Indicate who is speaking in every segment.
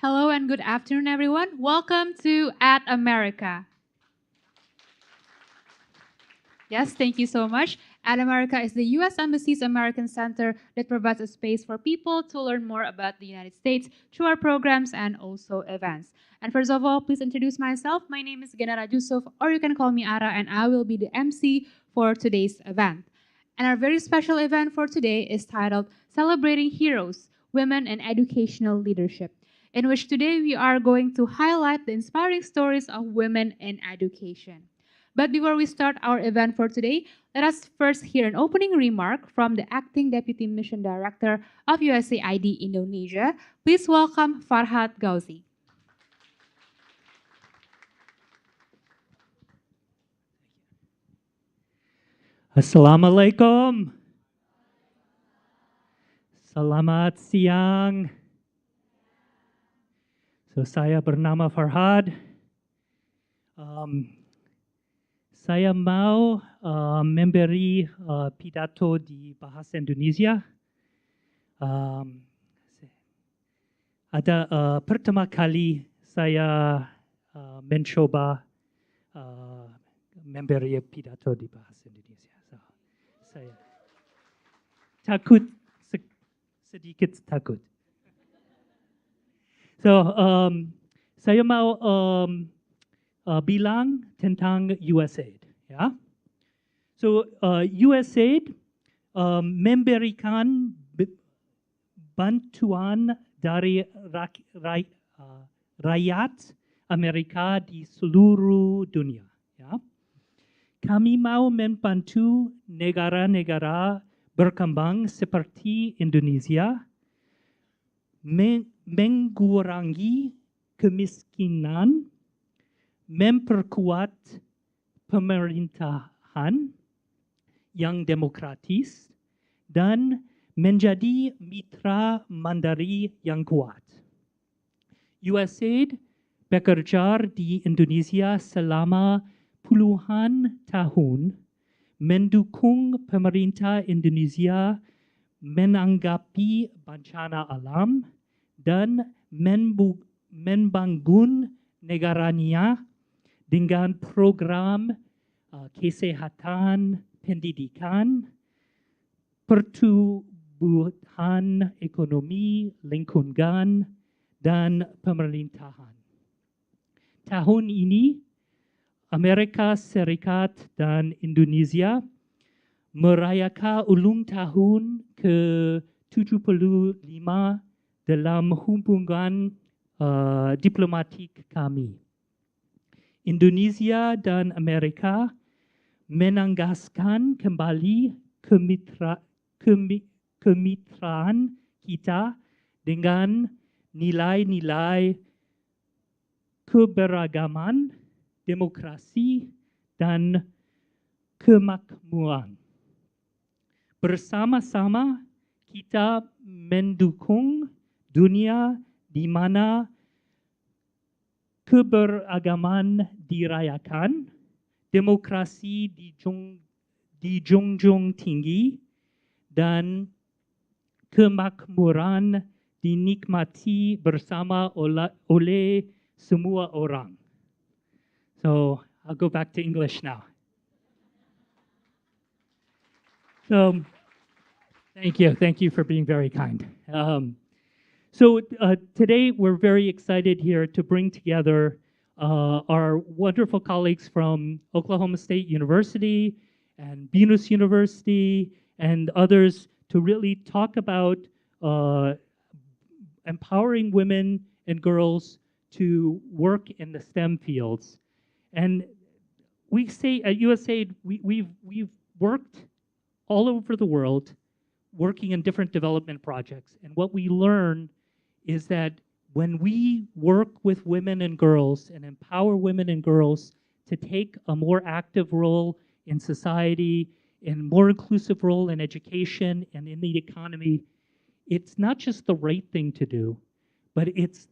Speaker 1: Hello and good afternoon, everyone. Welcome to At America. Yes, thank you so much. At America is the U.S. Embassy's American Center that provides a space for people to learn more about the United States through our programs and also events. And first of all, please introduce myself. My name is Jeanette, or you can call me Ara, and I will be the MC for today's event. And our very special event for today is titled Celebrating Heroes, Women in Educational Leadership, in which today we are going to highlight the inspiring stories of women in education. But before we start our event for today, let us first hear an opening remark from the Acting Deputy Mission Director of USAID Indonesia. Please welcome Farhad Gauzi.
Speaker 2: Assalamualaikum. Selamat siang. So, saya bernama Farhad. Saya mau memberi pidato di bahasa Indonesia. Pertama kali saya mencoba memberi pidato di bahasa Indonesia. So, saya takut, sedikit takut. So, saya mau bilang tentang USAID, ya. So, USAID memberikan bantuan dari rakyat Amerika di seluruh dunia, ya. Kami mau membantu negara-negara berkembang seperti Indonesia mengurangi kemiskinan, memperkuat pemerintahan yang demokratis, dan menjadi mitra mandiri yang kuat. USAID bekerja di Indonesia selama puluhan tahun, mendukung pemerintah Indonesia menanggapi bencana alam dan membangun negaranya dengan program kesehatan, pendidikan, pertumbuhan ekonomi, lingkungan, dan pemerintahan. Tahun ini, Amerika Serikat dan Indonesia merayakan ulang tahun ke-75 dalam hubungan diplomatik kami. Indonesia dan Amerika menegaskan kembali kemitraan kita dengan nilai-nilai keberagaman, demokrasi, dan kemakmuran. Bersama-sama kita mendukung dunia di mana keberagaman dirayakan, demokrasi dijunjung tinggi, dan kemakmuran dinikmati bersama oleh semua orang. So I'll go back to English now. So thank you for being very kind. Today we're very excited here to bring together our wonderful colleagues from Oklahoma State University and BINUS University and others to really talk about empowering women and girls to work in the STEM fields. And we say at USAID, we've worked all over the world working in different development projects. And what we learn is that when we work with women and girls and empower women and girls to take a more active role in society, in a more inclusive role in education and in the economy, it's not just the right thing to do, but it's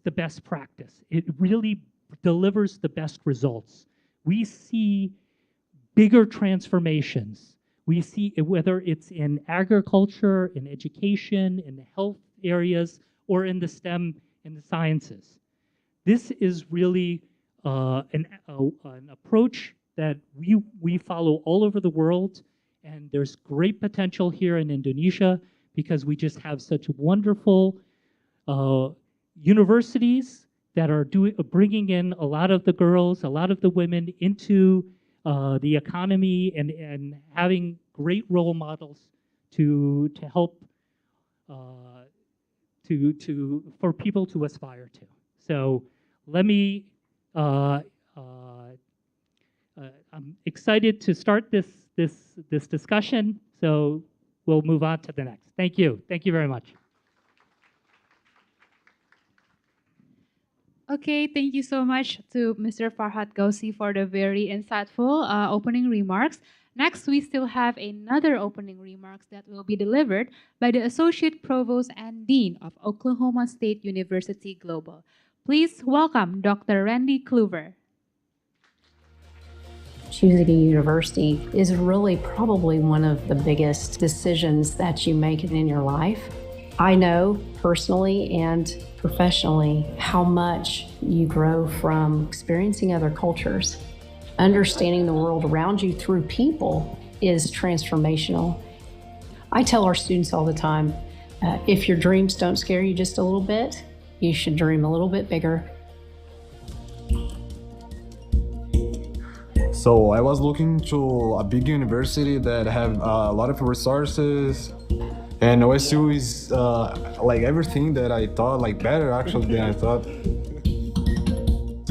Speaker 2: the best practice. It really delivers the best results. We see bigger transformations. We see whether it's in agriculture, in education, in the health areas, or in the STEM and the sciences. This is really an approach that we follow all over the world, and there's great potential here in Indonesia because we just have such wonderful universities that are bringing in a lot of the girls, a lot of the women into the economy and having great role models to help for people to aspire to. So let me, I'm excited to start this discussion. So we'll move on to the next. Thank you. Thank you very much.
Speaker 1: Okay, thank you so much to Mr. Farhad Gausi for the very insightful opening remarks. Next, we still have another opening remarks that will be delivered by the Associate Provost and Dean of Oklahoma State University Global. Please welcome Dr. Randy Kluver.
Speaker 3: Choosing a university is really probably one of the biggest decisions that you make in your life. I know personally and professionally how much you grow from experiencing other cultures. Understanding the world around you through people is transformational. I tell our students all the time, if your dreams don't scare you just a little bit, you should dream a little bit bigger.
Speaker 4: So I was looking to a big university that have a lot of resources, and OSU is like everything that I thought, like better actually than I thought.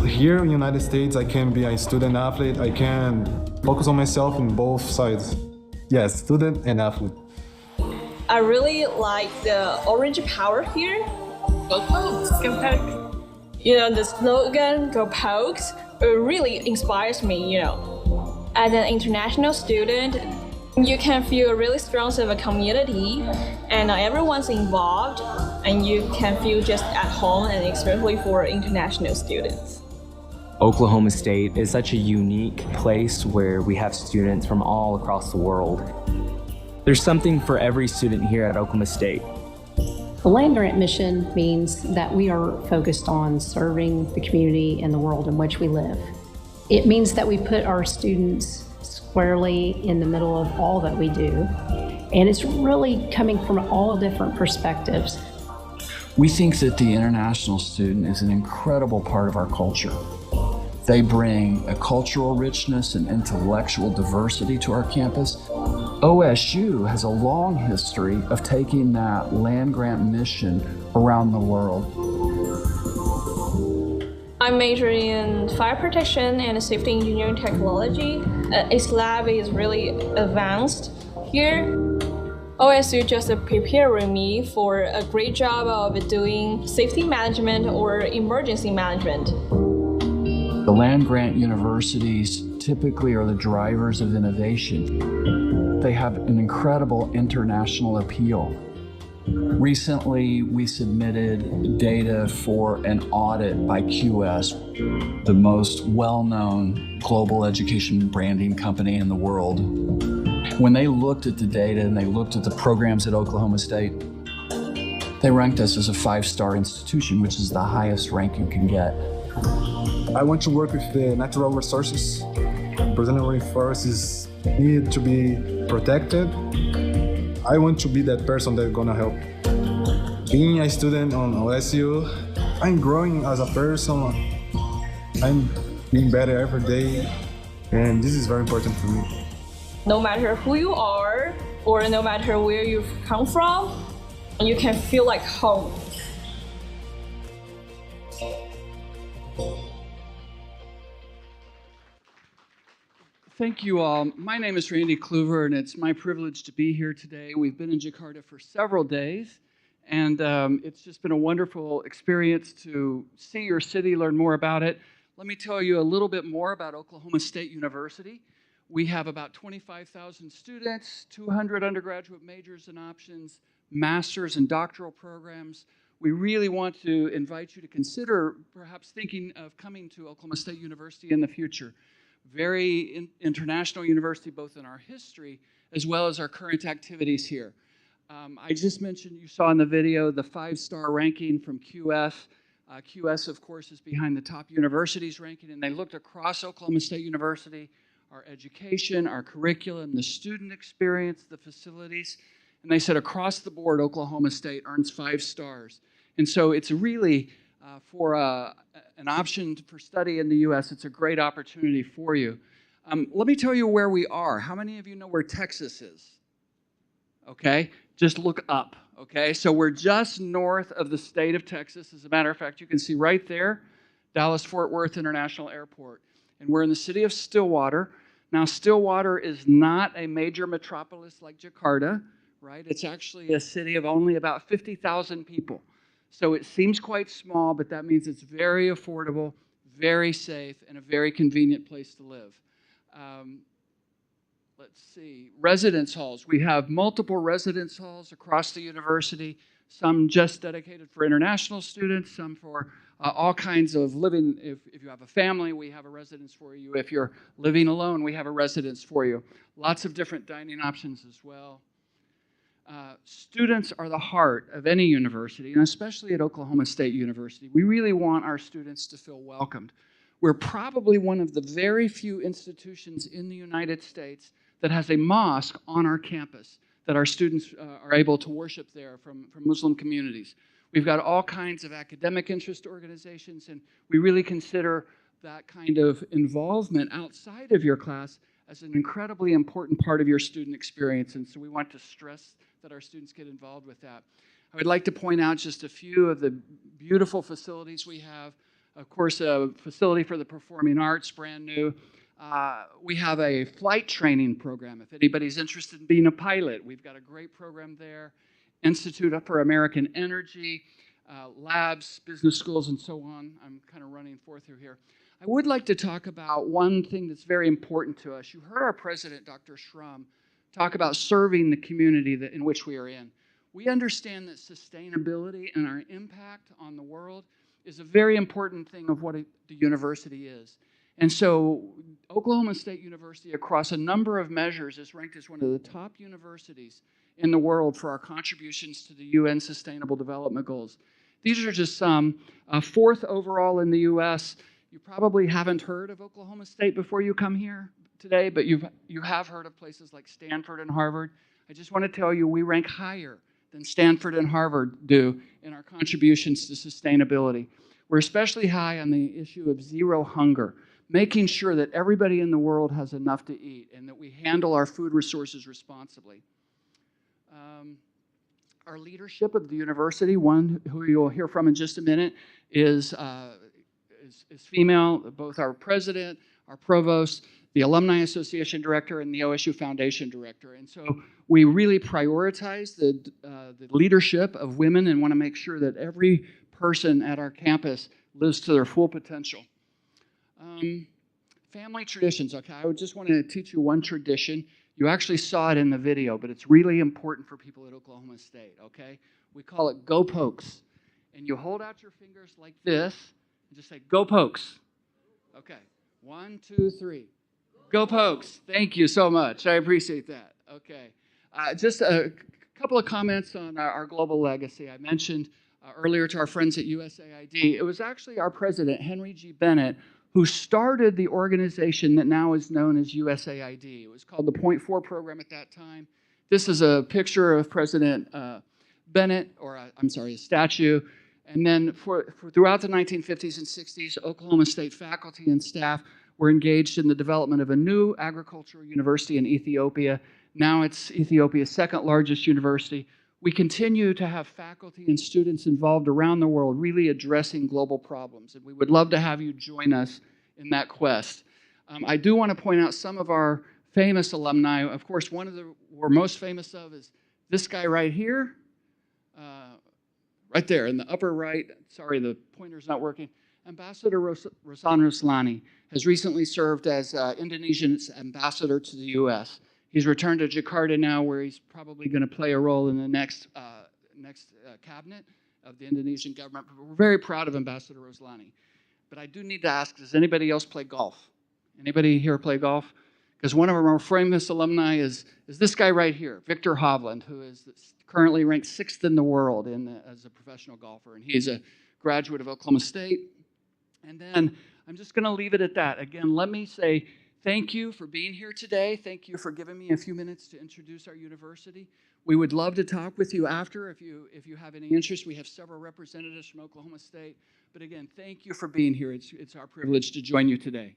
Speaker 4: Here in the United States, I can be a student athlete. I can focus on myself in both sides. Yes, student and athlete.
Speaker 5: I really like the orange power here. Go Pokes! Go Pokes! You know, the slogan, Go Pokes, it really inspires me, you know. As an international student, you can feel a really strong sense of a community, and everyone's involved, and you can feel just at home, and especially for international students.
Speaker 6: Oklahoma State is such a unique place where we have students from all across the world. There's something for every student here at Oklahoma State.
Speaker 3: The land grant mission means that we are focused on serving the community and the world in which we live. It means that we put our students squarely in the middle of all that we do, and it's really coming from all different perspectives.
Speaker 7: We think that the international student is an incredible part of our culture. They bring a cultural richness and intellectual diversity to our campus. OSU has a long history of taking that land-grant mission around the world.
Speaker 5: I'm majoring in fire protection and safety engineering technology. Its lab is really advanced here. OSU just preparing me for a great job of doing safety management or emergency management.
Speaker 7: The land-grant universities typically are the drivers of innovation. They have an incredible international appeal. Recently, we submitted data for an audit by QS, the most well-known global education branding company in the world. When they looked at the data and they looked at the programs at Oklahoma State, they ranked us as a 5-star institution, which is the highest rank you can get.
Speaker 4: I want to work with the natural resources. Brazilian forests need to be protected. I want to be that person that's gonna help. Being a student on OSU, I'm growing as a person. I'm being better every day, and this is very important for me.
Speaker 5: No matter who you are, or no matter where you've come from, you can feel like home.
Speaker 8: Thank you all. My name is Randy Kluver, and it's my privilege to be here today. We've been in Jakarta for several days, and it's just been a wonderful experience to see your city, learn more about it. Let me tell you a little bit more about Oklahoma State University. We have about 25,000 students, 200 undergraduate majors and options, master's and doctoral programs. We really want to invite you to consider perhaps thinking of coming to Oklahoma State University in the future. Very international university, both in our history as well as our current activities here. I just mentioned, you saw in the video, the 5-star ranking from QS. QS, of course, is behind the top universities ranking, and they looked across Oklahoma State University, our education, our curriculum, the student experience, the facilities, and they said across the board, Oklahoma State earns 5 stars. And so it's really, for an option for study in the U.S., it's a great opportunity for you. Let me tell you where we are. How many of you know where Texas is? Okay, just look up, okay? So we're just north of the state of Texas. As a matter of fact, you can see right there, Dallas-Fort Worth International Airport. And we're in the city of Stillwater. Now, Stillwater is not a major metropolis like Jakarta, right? It's actually a city of only about 50,000 people. So it seems quite small, but that means it's very affordable, very safe, and a very convenient place to live. Let's see, residence halls. We have multiple residence halls across the university, some just dedicated for international students, some for all kinds of living. If you have a family, we have a residence for you. If you're living alone, we have a residence for you. Lots of different dining options as well. Students are the heart of any university, and especially at Oklahoma State University. We really want our students to feel welcomed. We're probably one of the very few institutions in the United States that has a mosque on our campus that our students are able to worship there from Muslim communities. We've got all kinds of academic interest organizations, and we really consider that kind of involvement outside of your class as an incredibly important part of your student experience, and so we want to stress that our students get involved with that. I would like to point out just a few of the beautiful facilities we have. Of course, a facility for the performing arts, brand new. We have a flight training program. If anybody's interested in being a pilot, we've got a great program there. Institute for American Energy, labs, business schools, and so on. I'm kind of running through here. I would like to talk about one thing that's very important to us. You heard our president, Dr. Schramm, talk about serving the community in which we are in. We understand that sustainability and our impact on the world is a very important thing of what the university is. And so Oklahoma State University, across a number of measures, is ranked as one of the top universities in the world for our contributions to the UN Sustainable Development Goals. These are just some. 4th overall in the U.S. You probably haven't heard of Oklahoma State before you come here today, but you have heard of places like Stanford and Harvard. I just want to tell you we rank higher than Stanford and Harvard do in our contributions to sustainability. We're especially high on the issue of zero hunger, making sure that everybody in the world has enough to eat and that we handle our food resources responsibly. Our leadership of the university, one who you'll hear from in just a minute, is female, both our president, our provost, the Alumni Association director, and the OSU Foundation director. And so we really prioritize the leadership of women and want to make sure that every person at our campus lives to their full potential. Family traditions, okay, I would just want to teach you one tradition. You actually saw it in the video, but it's really important for people at Oklahoma State, okay? We call it Go Pokes. And you hold out your fingers like this and just say, Go Pokes. Okay, 1, 2, 3. Go Pokes. Thank you so much. I appreciate that. Okay. Just a couple of comments on our global legacy. I mentioned earlier to our friends at USAID, it was actually our president, Henry G. Bennett, who started the organization that now is known as USAID. It was called the Point 4 program at that time. This is a picture of President Bennett, or I'm sorry, a statue. And then for throughout the 1950s and 60s, Oklahoma State faculty and staff were engaged in the development of a new agricultural university in Ethiopia. Now it's Ethiopia's second largest university. We continue to have faculty and students involved around the world really addressing global problems, and we would love to have you join us in that quest. I do want to point out some of our famous alumni. Of course, one of the we're most famous of is this guy right here, right there in the upper right. Sorry, the pointer's not working. Ambassador Rosan Ruslani has recently served as Indonesia's ambassador to the U.S. He's returned to Jakarta now, where he's probably going to play a role in the next cabinet of the Indonesian government. But we're very proud of Ambassador Roslani. But I do need to ask, does anybody else play golf? Anybody here play golf? Because one of our more famous alumni is this guy right here, Victor Hovland, who is currently ranked 6th in the world as a professional golfer. And he's a graduate of Oklahoma State. And then I'm just going to leave it at that. Again, let me say thank you for being here today. Thank you for giving me a few minutes to introduce our university. We would love to talk with you after if you have any interest. We have several representatives from Oklahoma State. But again, thank you for being here. It's our privilege to join you today.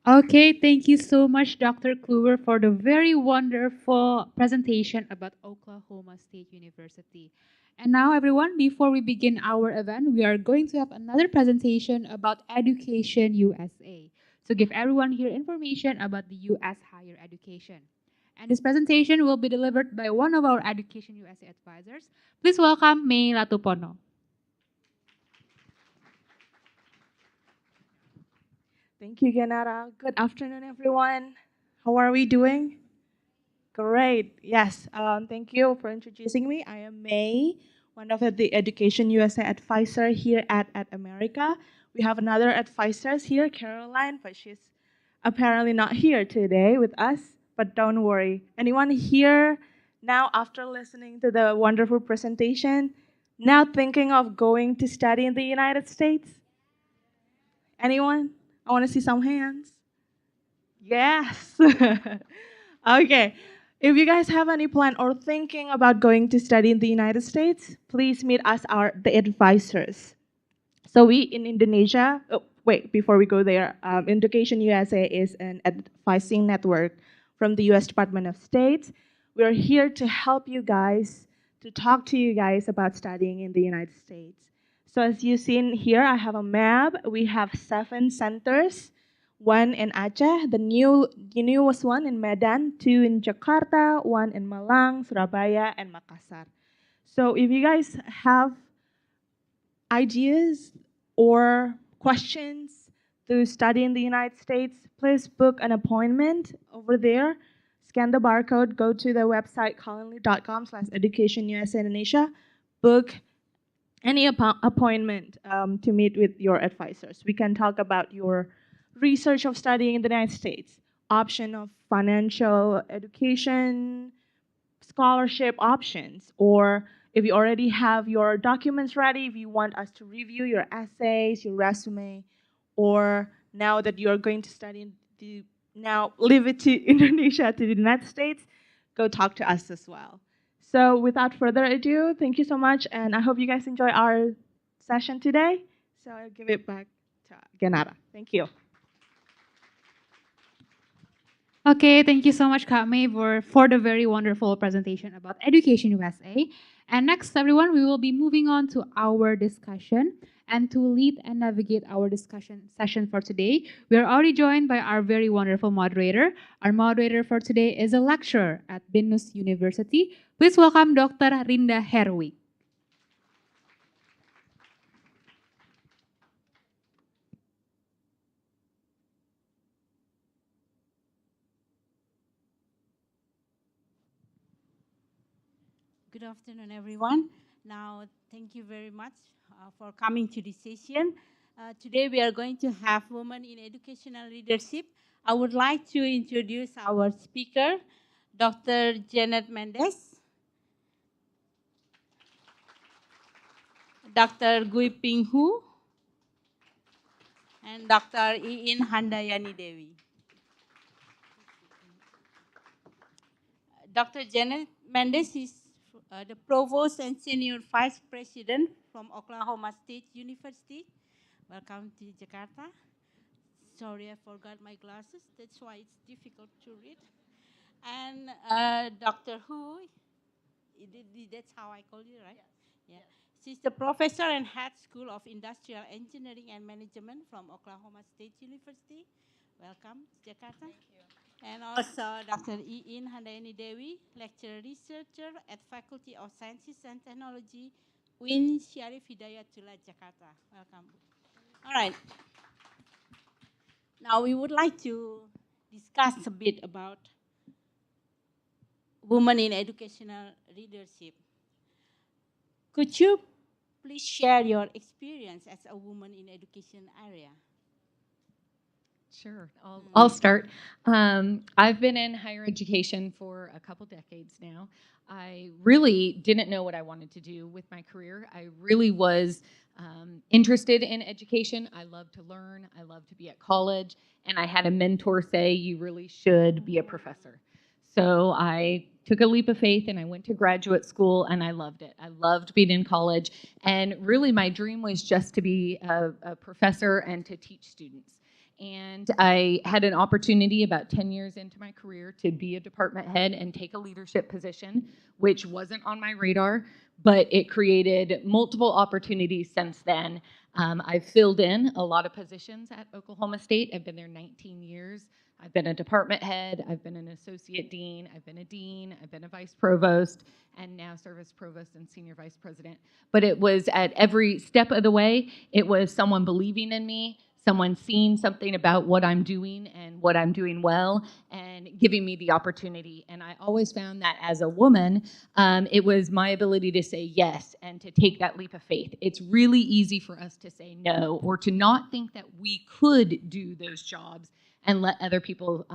Speaker 1: Okay, thank you so much, Dr. Kluwer, for the very wonderful presentation about Oklahoma State University. And now, everyone, before we begin our event, we are going to have another presentation about Education USA to give everyone here information about the U.S. higher education. And this presentation will be delivered by one of our Education USA advisors. Please welcome May Latupono.
Speaker 9: Thank you, Genara. Good afternoon, everyone. How are we doing? Great. Yes. Thank you for introducing me. I am May, one of the Education USA advisor here at America. We have another advisor here, Caroline, but she's apparently not here today with us. But don't worry. Anyone here now, after listening to the wonderful presentation, now thinking of going to study in the United States? Anyone? I want to see some hands. Yes. Okay. If you guys have any plan or thinking about going to study in the United States, please meet us, the advisors. So we in Indonesia, before we go there, Education USA is an advising network from the U.S. Department of State. We're here to help you guys, to talk to you guys about studying in the United States. So as you've seen here, I have a map. We have 7 centers, 1 in Aceh, the newest one in Medan, 2 in Jakarta, 1 in Malang, Surabaya, and Makassar. So if you guys have ideas or questions to study in the United States, please book an appointment over there. Scan the barcode, go to the website calendly.com/educationusa Indonesia, book any appointment to meet with your advisors. We can talk about your research of studying in the United States, option of financial education, scholarship options, or if you already have your documents ready, if you want us to review your essays, your resume, or now that you're going to study, now leave it to Indonesia, to the United States, go talk to us as well. So without further ado, thank you so much, and I hope you guys enjoy our session today. So I'll give it back to Genara. Thank you.
Speaker 1: Okay, thank you so much, Kak May, for the very wonderful presentation about Education USA. And next, everyone, we will be moving on to our discussion. And to lead and navigate our discussion session for today, we are already joined by our very wonderful moderator. Our moderator for today is a lecturer at BINUS University. Please welcome Dr. Rinda Hedwig.
Speaker 10: Good afternoon, everyone. Now, thank you very much for coming to this session. Today, we are going to have Women in Educational Leadership. I would like to introduce our speaker, Dr. Jeanette Mendez, Dr. Guiping and Dr. Iin Handayani Dewi. Dr. Jeanette Mendez is the Provost and Senior Vice President from Oklahoma State University. Welcome to Jakarta. Sorry, I forgot my glasses. That's why it's difficult to read. And Dr. Hu, that's how I call you, right? Yes. Yeah. She's the Professor and Head School of Industrial Engineering and Management from Oklahoma State University. Welcome to Jakarta. Thank you. And also Dr. Iin Handayani Dewi, Lecturer Researcher at Faculty of Sciences and Technology, UIN Syarif Hidayatullah, Jakarta. Welcome. All right. Now we would like to discuss a bit about women in educational leadership. Could you please share your experience as a woman in education area?
Speaker 11: Sure, I'll start. I've been in higher education for a couple decades now. I really didn't know what I wanted to do with my career. I really was interested in education. I love to learn. I love to be at college. And I had a mentor say, you really should be a professor. So I took a leap of faith and I went to graduate school and I loved it. I loved being in college. And really my dream was just to be a professor and to teach students. And I had an opportunity about 10 years into my career to be a department head and take a leadership position, which wasn't on my radar, but it created multiple opportunities since then. I've filled in a lot of positions at Oklahoma State. I've been there 19 years. I've been a department head. I've been an associate dean. I've been a dean. I've been a vice provost, and now serve as provost and senior vice president. But it was at every step of the way, it was someone believing in me, someone seeing something about what I'm doing and what I'm doing well and giving me the opportunity. And I always found that as a woman, it was my ability to say yes and to take that leap of faith. It's really easy for us to say no or to not think that we could do those jobs and let other people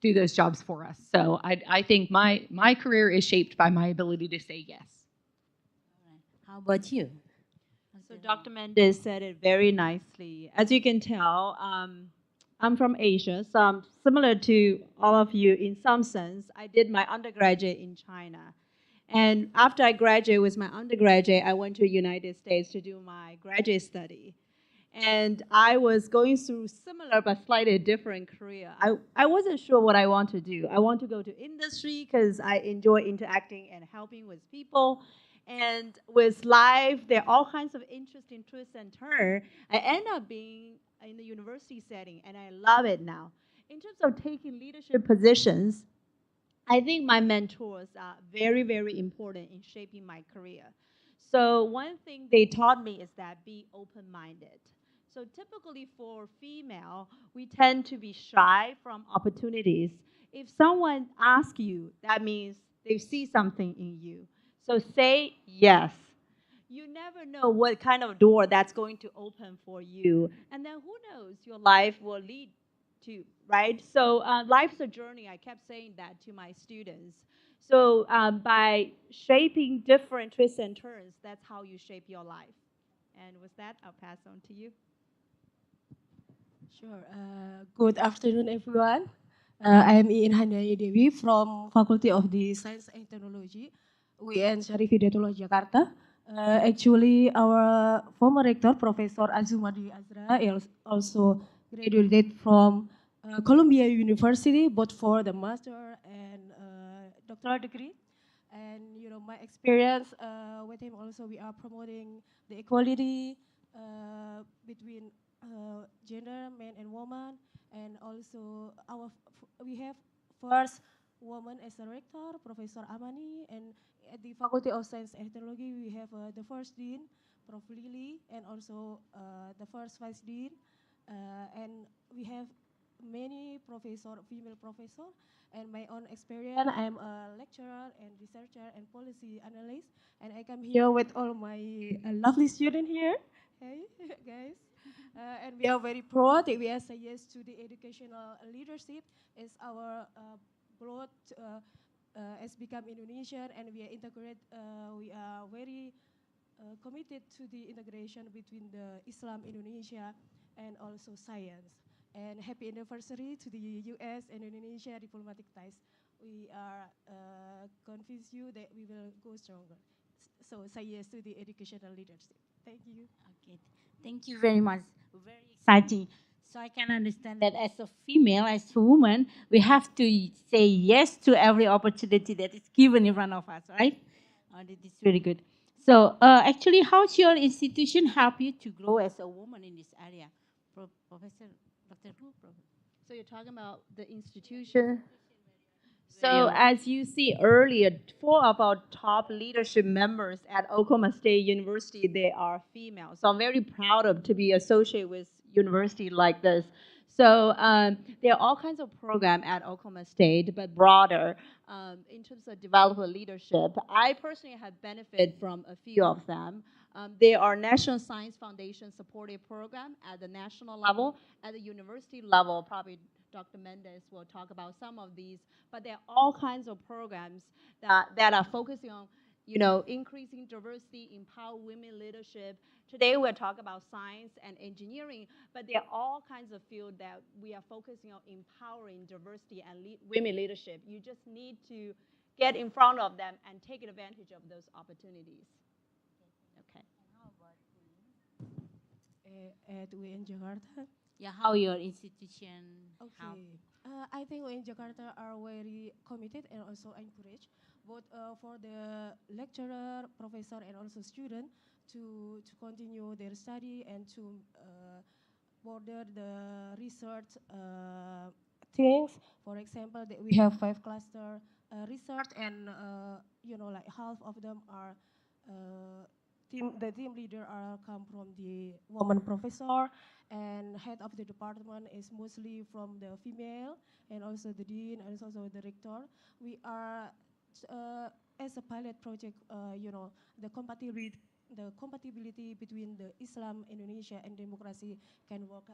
Speaker 11: do those jobs for us. So I think my career is shaped by my ability to say yes.
Speaker 10: How about you?
Speaker 12: So Dr. Mendez said it very nicely. As you can tell, I'm from Asia, so I'm similar to all of you in some sense. I did my undergraduate in China. And after I graduated with my undergraduate, I went to the United States to do my graduate study. And I was going through similar but slightly different career. I wasn't sure what I want to do. I want to go to industry because I enjoy interacting and helping with people. And with life, there are all kinds of interesting twists and turns. I end up being in the university setting, and I love it now. In terms of taking leadership positions, I think my mentors are very, very important in shaping my career. So one thing they taught me is that be open-minded. So typically for female, we tend to be shy from opportunities. If someone asks you, that means they see something in you. So say yes. You never know what kind of door that's going to open for you. And then who knows, your life will lead to, right? So life's a journey. I kept saying that to my students. So by shaping different twists and turns, that's how you shape your life. And with that, I'll pass on to you.
Speaker 13: Sure. Good afternoon, everyone. I am Iin Handayani Dewi from Faculty of the Science and Technology, UIN Syarif Hidayatullah, Jakarta. Actually, our former rector, Professor Azumadi Azra, is also graduated from Columbia University, both for the master and doctoral degree. And my experience with him also, we are promoting the equality between gender, men and woman, and also we have first woman as a rector, Professor Amani, and at the Faculty of Science and Technology, we have the first dean, Prof. Lily, and also the first vice dean, and we have many female professor, and my own experience, I'm a lecturer and researcher and policy analyst, and I come here with all my lovely students here. Hey, guys. And we are very proud that we are say yes to the educational leadership as our broad has become Indonesian, and we are we are very committed to the integration between the Islam Indonesia and also science. And happy anniversary to the US and Indonesia diplomatic ties. We are convinced you that we will go stronger. So say yes to the educational leadership. Thank you.
Speaker 10: Okay, thank you very much. Very exciting. So I can understand that as a female, as a woman, we have to say yes to every opportunity that is given in front of us, right? This is really good. So actually, how's your institution help you to grow as a woman in this area? Professor Dr. Hu?
Speaker 12: So you're talking about the institution? So as you see earlier, 4 of our top leadership members at Oklahoma State University, they are female. So I'm very proud to be associated with university like this. So there are all kinds of programs at Oklahoma State, but broader in terms of developing leadership. I personally have benefited from a few of them. There are National Science Foundation supported program at the national level. At the university level, probably Dr. Mendez will talk about some of these, but there are all kinds of programs that are focusing on, increasing diversity, empower women leadership. Today we're talking about science and engineering, but there are all kinds of fields that we are focusing on empowering diversity and women leadership. You just need to get in front of them and take advantage of those opportunities. Okay.
Speaker 13: At UN Jakarta.
Speaker 10: Yeah, how your institution help?
Speaker 13: I think we in Jakarta are very committed and also encouraged both for the lecturer, professor, and also student to continue their study and to border the research things. For example, that we have 5 cluster research, and like half of them are the team leader come from the woman professor, and head of the department is mostly from the female, and also the dean and also the rector. We are as a pilot project, the compatibility between the Islam, Indonesia, and democracy can work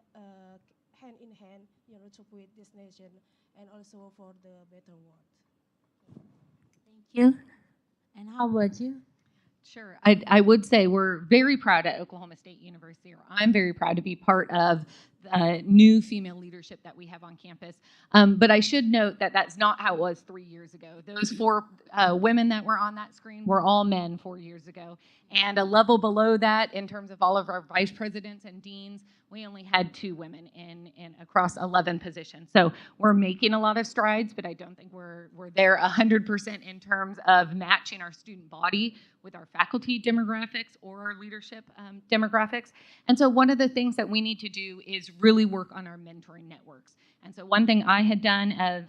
Speaker 13: hand in hand, to create this nation and also for the better world.
Speaker 10: Thank you. And how about you?
Speaker 11: Sure. I would say we're very proud at Oklahoma State University, or I'm very proud to be part of the new female leadership that we have on campus. But I should note that that's not how it was 3 years ago. Those 4 women that were on that screen were all men 4 years ago. And a level below that, in terms of all of our vice presidents and deans, we only had 2 women in across 11 positions. So we're making a lot of strides, but I don't think we're there 100% in terms of matching our student body with our faculty demographics or our leadership demographics. And so one of the things that we need to do is really work on our mentoring networks. And so one thing I had done as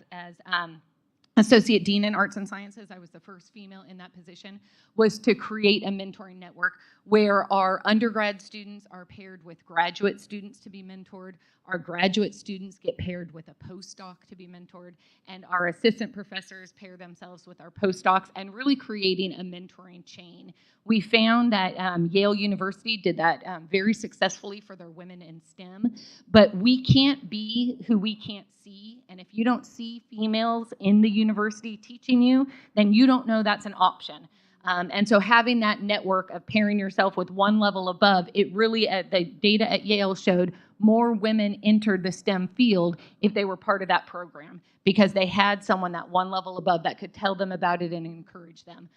Speaker 11: Associate Dean in Arts and Sciences, I was the first female in that position, was to create a mentoring network where our undergrad students are paired with graduate students to be mentored, our graduate students get paired with a postdoc to be mentored, and our assistant professors pair themselves with our postdocs, and really creating a mentoring chain. We found that Yale University did that very successfully for their women in STEM, but we can't be who we can't see, and if you don't see females in the university teaching you, then you don't know that's an option. And so having that network of pairing yourself with one level above, it really, the data at Yale showed more women entered the STEM field if they were part of that program because they had someone that one level above that could tell them about it and encourage them.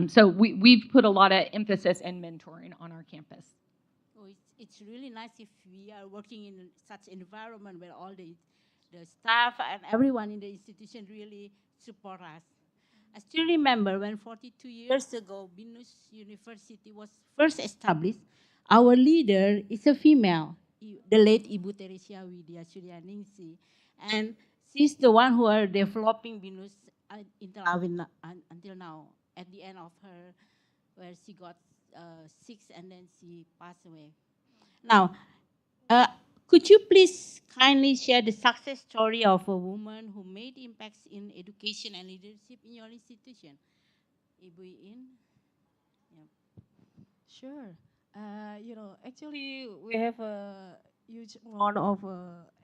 Speaker 11: So we've put a lot of emphasis and mentoring on our campus.
Speaker 10: Oh, it's really nice if we are working in such environment where all the staff and everyone in the institution really support us. I still remember when 42 years ago, BINUS University was first established. Our leader is a female, the late Ibu Teresia Widya Suryaningsi. And she's the one who are developing BINUS until now, at the end of her, where she got sick and then she passed away. Now, could you please kindly share the success story of a woman who made impacts in education and leadership in your institution? Ibu In? Yeah.
Speaker 13: Sure. Actually, we have a huge amount of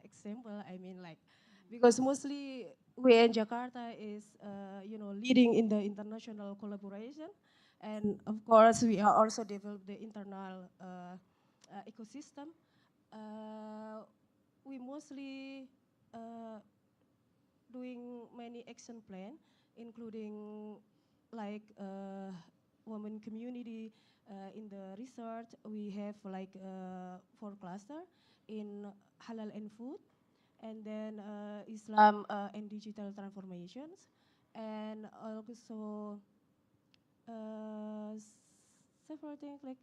Speaker 13: example. I mean, like, because mostly we in Jakarta is, leading in the international collaboration. And of course, we are also develop the internal ecosystem. We mostly doing many action plan, including like women community in the research. We have like 4 cluster in halal and food, and then Islam and digital transformations, and also several things like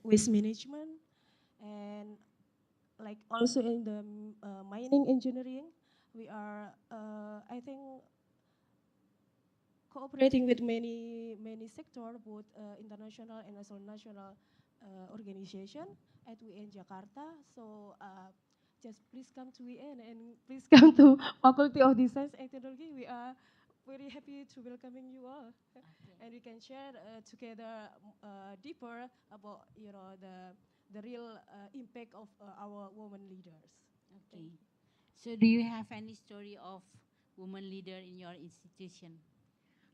Speaker 13: waste management, and like also in the mining engineering. We are, I think, cooperating with many sectors, both international and also national organization at WIN Jakarta. So just please come to WIN and please come to Faculty of Design and Technology. We are very happy to welcoming you all, and we can share together deeper about the real impact of our women leaders.
Speaker 10: Okay. So do you have any story of woman leader in your institution?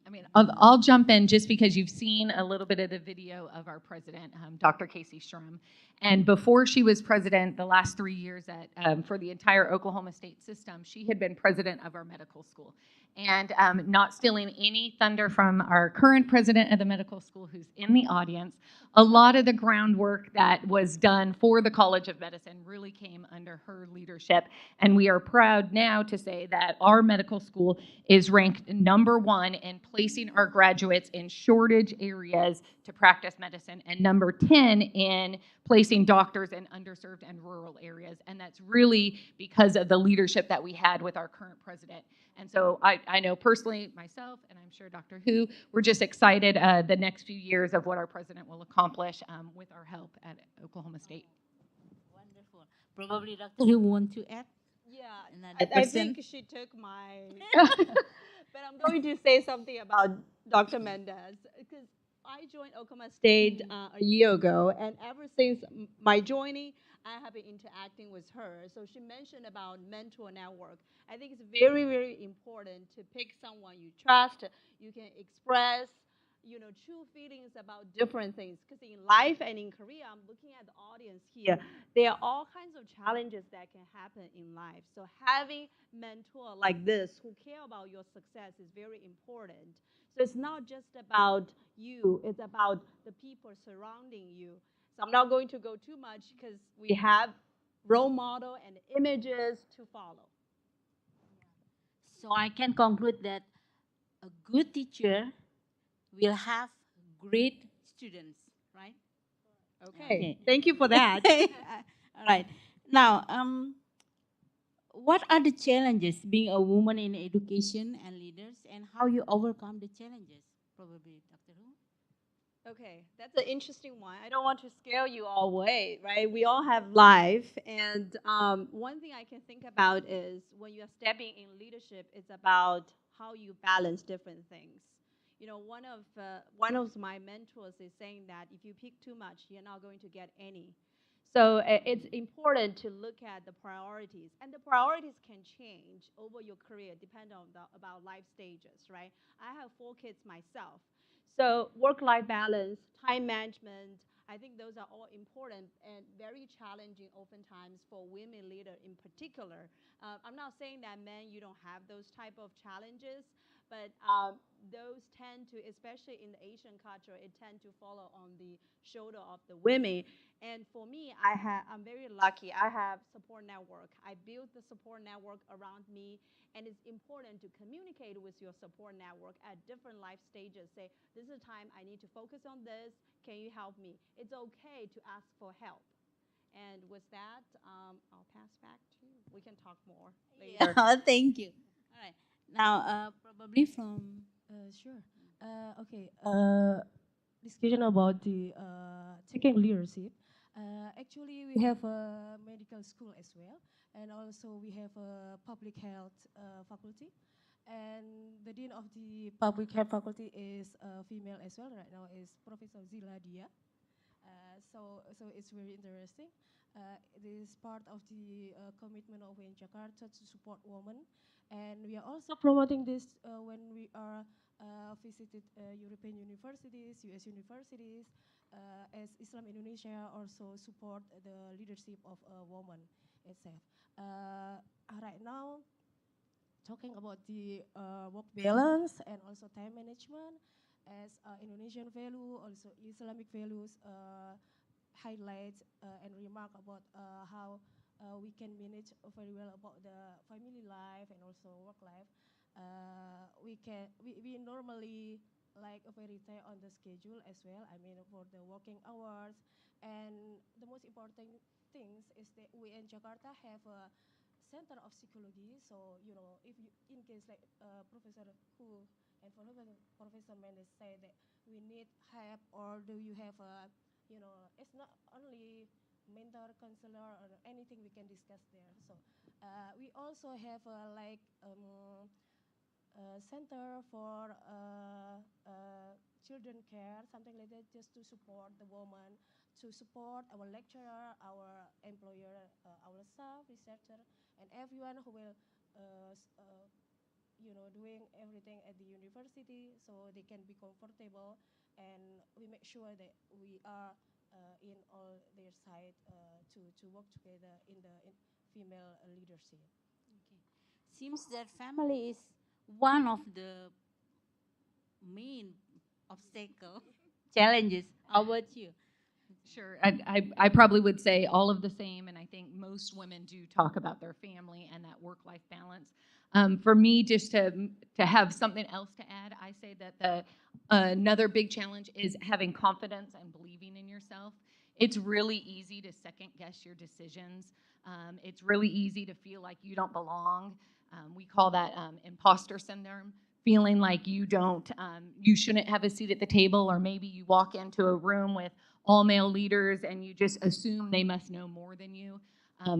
Speaker 11: I mean, I'll jump in just because you've seen a little bit of the video of our president, Dr. Casey Strum. And before she was president, the last 3 years for the entire Oklahoma State system, she had been president of our medical school. And not stealing any thunder from our current president of the medical school, who's in the audience, a lot of the groundwork that was done for the College of Medicine really came under her leadership. And we are proud now to say that our medical school is ranked #1 in placing our graduates in shortage areas to practice medicine, and #10 in placing doctors in underserved and rural areas. And that's really because of the leadership that we had with our current president. And so I know personally myself, and I'm sure Dr. Hu, we're just excited the next few years of what our president will accomplish with our help at Oklahoma State.
Speaker 10: Wonderful. Probably Dr. Hu want to add?
Speaker 12: Yeah, I think she took my, but I'm going to say something about Dr. Mendez, because I joined Oklahoma State a year ago, and ever since my joining, I have been interacting with her. So she mentioned about mentor network. I think it's very, very important to pick someone you trust. You can express, true feelings about different things. Because in life and in career, I'm looking at the audience here. There are all kinds of challenges that can happen in life. So having mentor like this who care about your success is very important. So it's not just about you, it's about the people surrounding you. So I'm not going to go too much because we have role model and images to follow.
Speaker 10: So I can conclude that a good teacher will have great students, right?
Speaker 12: Okay. Thank you for that.
Speaker 10: All right. Now, what are the challenges being a woman in education and leaders, and how you overcome the challenges? Probably, Dr. Hu?
Speaker 12: Okay, that's an interesting one. I don't want to scare you all away, right? We all have life, and one thing I can think about is when you're stepping in leadership, it's about how you balance different things. One of my mentors is saying that if you pick too much, you're not going to get any. So it's important to look at the priorities, and the priorities can change over your career, depending on about life stages, right? I have 4 kids myself. So work-life balance, time management, I think those are all important and very challenging oftentimes for women leaders in particular. I'm not saying that men, you don't have those type of challenges, but those tend to, especially in the Asian culture, it tend to follow on the shoulder of the women. And for me, I'm very lucky. I have support network. I built the support network around me, and it's important to communicate with your support network at different life stages. Say, this is a time I need to focus on this. Can you help me? It's okay to ask for help. And with that, I'll pass back to you. We can talk more later.
Speaker 10: Yeah, thank you. All right. Now, probably from.
Speaker 13: Sure. Okay. Discussion about the taking leadership. Actually, we have a medical school as well, and also we have a public health faculty. And the dean of the public health faculty is female as well right now, is Professor Ziladia. So it's very interesting. It is part of the commitment of in Jakarta to support women, and we are also promoting this when we are visited European universities, US universities, as Islam Indonesia also support the leadership of a woman itself. Right now, talking about the work balance and also time management, as Indonesian value, also Islamic values highlight and remark about how we can manage very well about the family life and also work life. We normally like a very tight on the schedule as well. I mean, for the working hours, and the most important things is that we in Jakarta have a center of psychology. So if you, in case like Professor Hu and Professor Mendez say that we need help, or do you have a, it's not only mentor, counselor, or anything we can discuss there. So we also have center for children care, something like that, just to support the woman, to support our lecturer, our employer, our staff, researcher, and everyone who will, doing everything at the university, so they can be comfortable, and we make sure that we are in all their side to work together in the female leadership.
Speaker 10: Okay. Seems that family is one of the main obstacle challenges. How about you?
Speaker 11: Sure. I probably would say all of the same, and I think most women do talk about their family and that work-life balance. For me, just to have something else to add, I say that another big challenge is having confidence and believing in yourself. It's really easy to second-guess your decisions. It's really easy to feel like you don't belong. We call that imposter syndrome, feeling like you shouldn't have a seat at the table, or maybe you walk into a room with all male leaders and you just assume they must know more than you.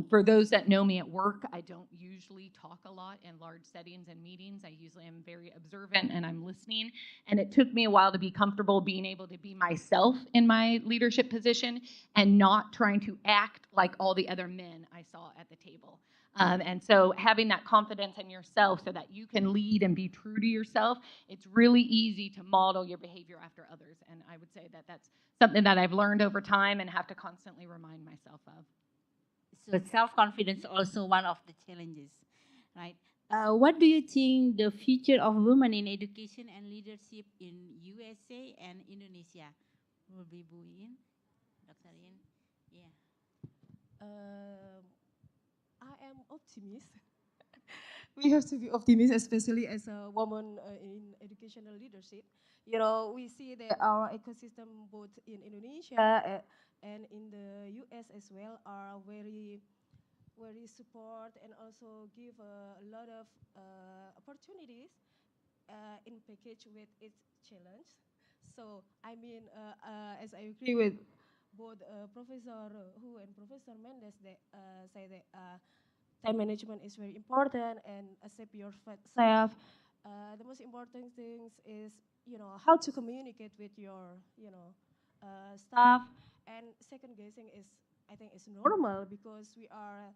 Speaker 11: For those that know me at work, I don't usually talk a lot in large settings and meetings. I usually am very observant and I'm listening. And it took me a while to be comfortable being able to be myself in my leadership position and not trying to act like all the other men I saw at the table. And so having that confidence in yourself so that you can lead and be true to yourself, it's really easy to model your behavior after others. And I would say that that's something that I've learned over time and have to constantly remind myself of.
Speaker 10: So self-confidence also one of the challenges, right? What do you think the future of women in education and leadership in USA and Indonesia will be, Bu Yin, Dr. Yin? Yeah.
Speaker 13: I am optimist. We have to be optimistic, especially as a woman in educational leadership. We see that our ecosystem, both in Indonesia and in the US as well, are very, very support and also give a lot of opportunities in package with its challenge. So, I mean, as I agree with both Professor Hu and Professor Mendez, that say that time management is very important, and accept yourself. The most important things is, how to communicate with your, staff. And second guessing is, I think, is normal, because we are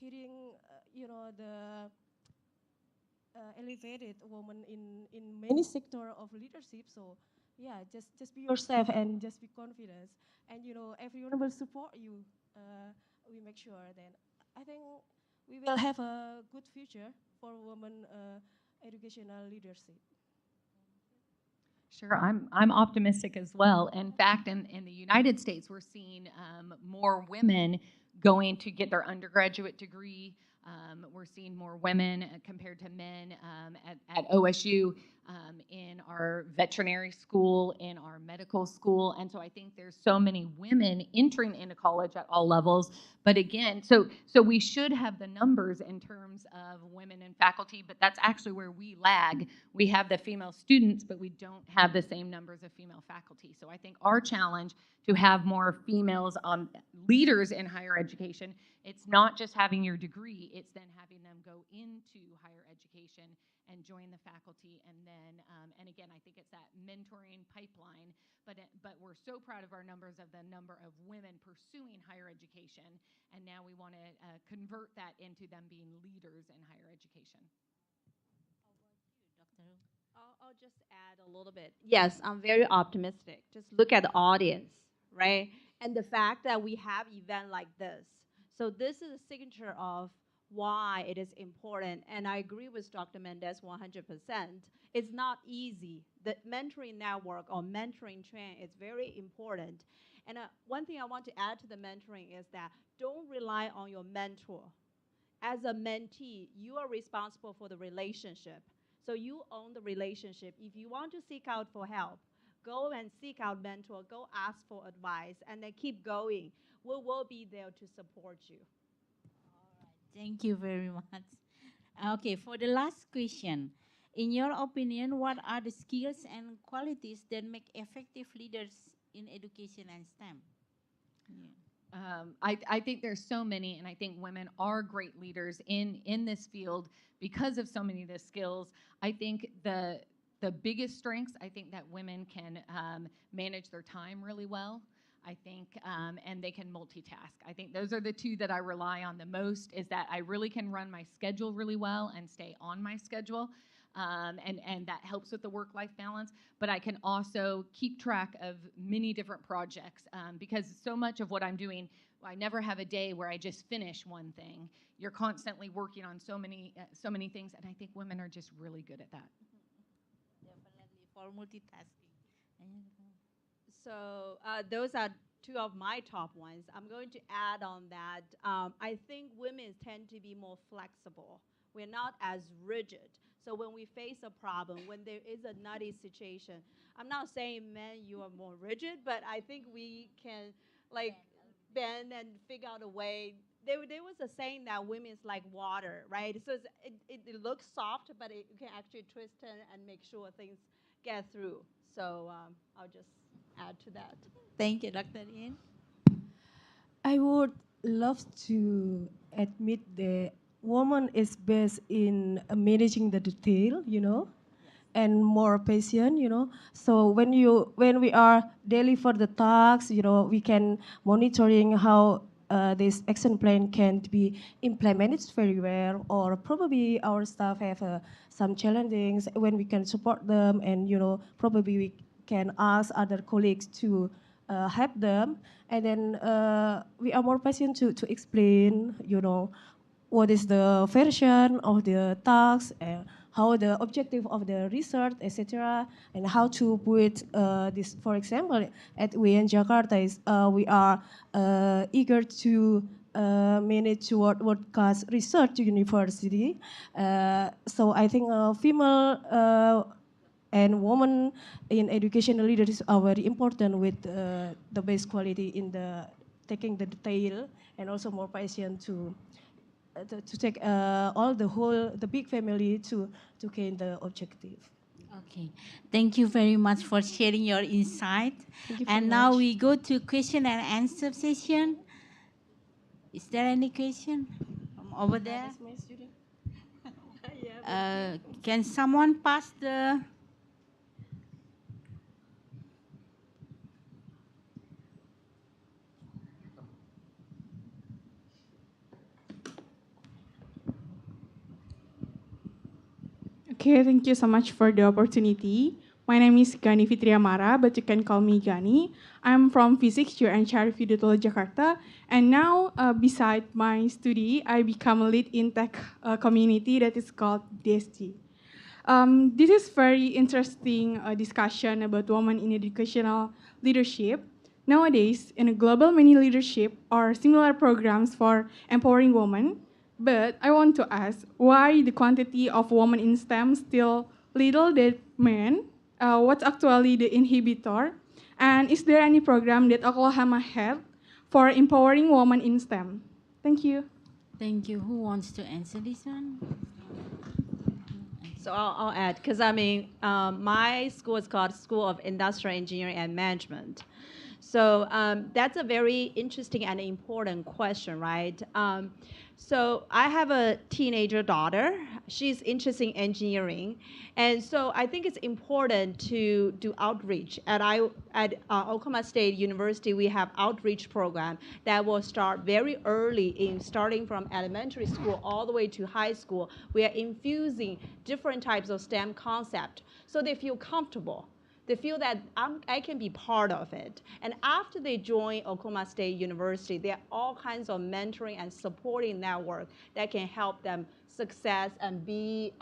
Speaker 13: hearing, the elevated woman in many sector of leadership. So, yeah, just be yourself and just be confident. And everyone will support you. We make sure then. I think we will have a good future for women educational leadership.
Speaker 11: Sure, I'm optimistic as well. In fact, in the United States, we're seeing more women going to get their undergraduate degree. We're seeing more women compared to men at OSU, in our veterinary school, in our medical school. And so I think there's so many women entering into college at all levels. But again, so we should have the numbers in terms of women in faculty, but that's actually where we lag. We have the female students, but we don't have the same numbers of female faculty. So I think our challenge to have more females leaders in higher education, it's not just having your degree, it's then having them go into higher education and join the faculty, and then, and again, I think it's that mentoring pipeline, but we're so proud of our numbers of the number of women pursuing higher education, and now we want to convert that into them being leaders in higher education.
Speaker 12: I'll just add a little bit. Yes, I'm very optimistic. Just look at the audience, right? And the fact that we have event like this. So this is a signature of why it is important. And I agree with Dr. Mendez 100%. It's not easy. The mentoring network or mentoring train is very important. And one thing I want to add to the mentoring is that don't rely on your mentor. As a mentee, you are responsible for the relationship. So you own the relationship. If you want to seek out for help, go and seek out mentor, go ask for advice, and then keep going. We will be there to support you.
Speaker 10: Thank you very much. Okay, for the last question, in your opinion, what are the skills and qualities that make effective leaders in education and STEM?
Speaker 11: Yeah. I think there's so many, and I think women are great leaders in this field because of so many of the skills. I think the biggest strengths, I think that women can manage their time really well. I think, and they can multitask. I think those are the two that I rely on the most, is that I really can run my schedule really well and stay on my schedule. And that helps with the work-life balance. But I can also keep track of many different projects, because so much of what I'm doing, I never have a day where I just finish one thing. You're constantly working on so many things, and I think women are just really good at that.
Speaker 10: Definitely for multitasking.
Speaker 12: So those are two of my top ones. I'm going to add on that. I think women tend to be more flexible. We're not as rigid. So when we face a problem, when there is a nutty situation, I'm not saying men, you are more rigid, but I think we can like bend and figure out a way. There was a saying that women's like water, right? So it looks soft, but you can actually twist it and make sure things get through. So I'll just add to that.
Speaker 10: Thank you, Dr. Ian.
Speaker 13: I would love to admit the woman is best in managing the detail, and more patient, So when we are deliver the tasks, we can monitoring how this action plan can be implemented very well, or probably our staff have some challenges when we can support them, and probably we can ask other colleagues to help them, and then we are more patient to explain, what is the version of the task, and how the objective of the research, etc., and how to put this. For example, at WIN Jakarta, we are eager to manage world-class research university. So I think female and women in educational leaders are very important with the best quality in the taking the detail, and also more patient to take the big family to gain the objective.
Speaker 10: Okay, thank you very much for sharing your insight. And now we go to question and answer session. Is there any question from over there? Can someone pass the...
Speaker 14: Okay, thank you so much for the opportunity. My name is Gani Fitriamara, but you can call me Gani. I'm from Physics Year and Syarif Hidayatullah, Jakarta. And now, beside my study, I become a lead in tech community that is called DST. This is very interesting discussion about women in educational leadership. Nowadays, in a global many leadership or similar programs for empowering women, but I want to ask why the quantity of women in STEM still little than men? What's actually the inhibitor? And is there any program that Oklahoma had for empowering women in STEM? Thank you.
Speaker 10: Thank you. Who wants to answer this one?
Speaker 12: So I'll add, because I mean, my school is called School of Industrial Engineering and Management. So that's a very interesting and important question, right? So I have a teenager daughter. She's interested in engineering. And so I think it's important to do outreach. At Oklahoma State University, we have outreach program that will start very early in starting from elementary school all the way to high school. We are infusing different types of STEM concept so they feel comfortable. They feel that I can be part of it. And after they join Oklahoma State University, there are all kinds of mentoring and supporting network that can help them success and be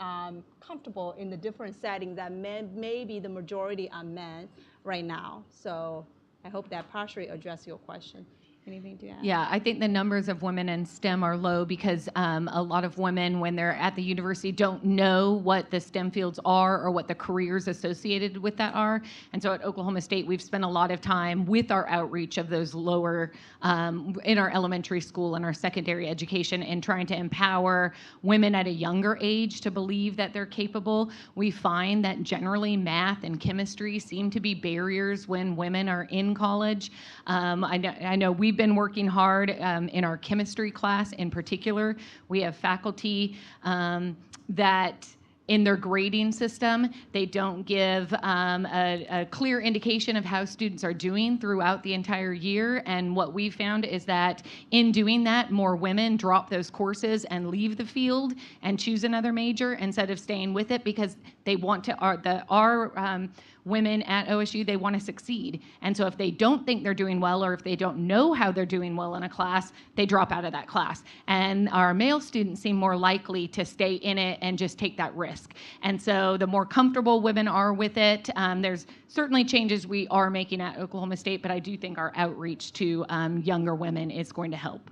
Speaker 12: comfortable in the different settings that maybe the majority are men right now. So I hope that partially addressed your question. Anything to add?
Speaker 11: Yeah, I think the numbers of women in STEM are low because a lot of women, when they're at the university, don't know what the STEM fields are or what the careers associated with that are. And so at Oklahoma State, we've spent a lot of time with our outreach of those lower, in our elementary school and our secondary education, and trying to empower women at a younger age to believe that they're capable. We find that generally math and chemistry seem to be barriers when women are in college. I know we've been working hard in our chemistry class in particular. We have faculty that in their grading system, they don't give a clear indication of how students are doing throughout the entire year. And what we found is that in doing that, more women drop those courses and leave the field and choose another major instead of staying with it because they want to, our women at OSU, they want to succeed. And so if they don't think they're doing well, or if they don't know how they're doing well in a class, they drop out of that class. And our male students seem more likely to stay in it and just take that risk. And so the more comfortable women are with it, there's certainly changes we are making at Oklahoma State, but I do think our outreach to younger women is going to help.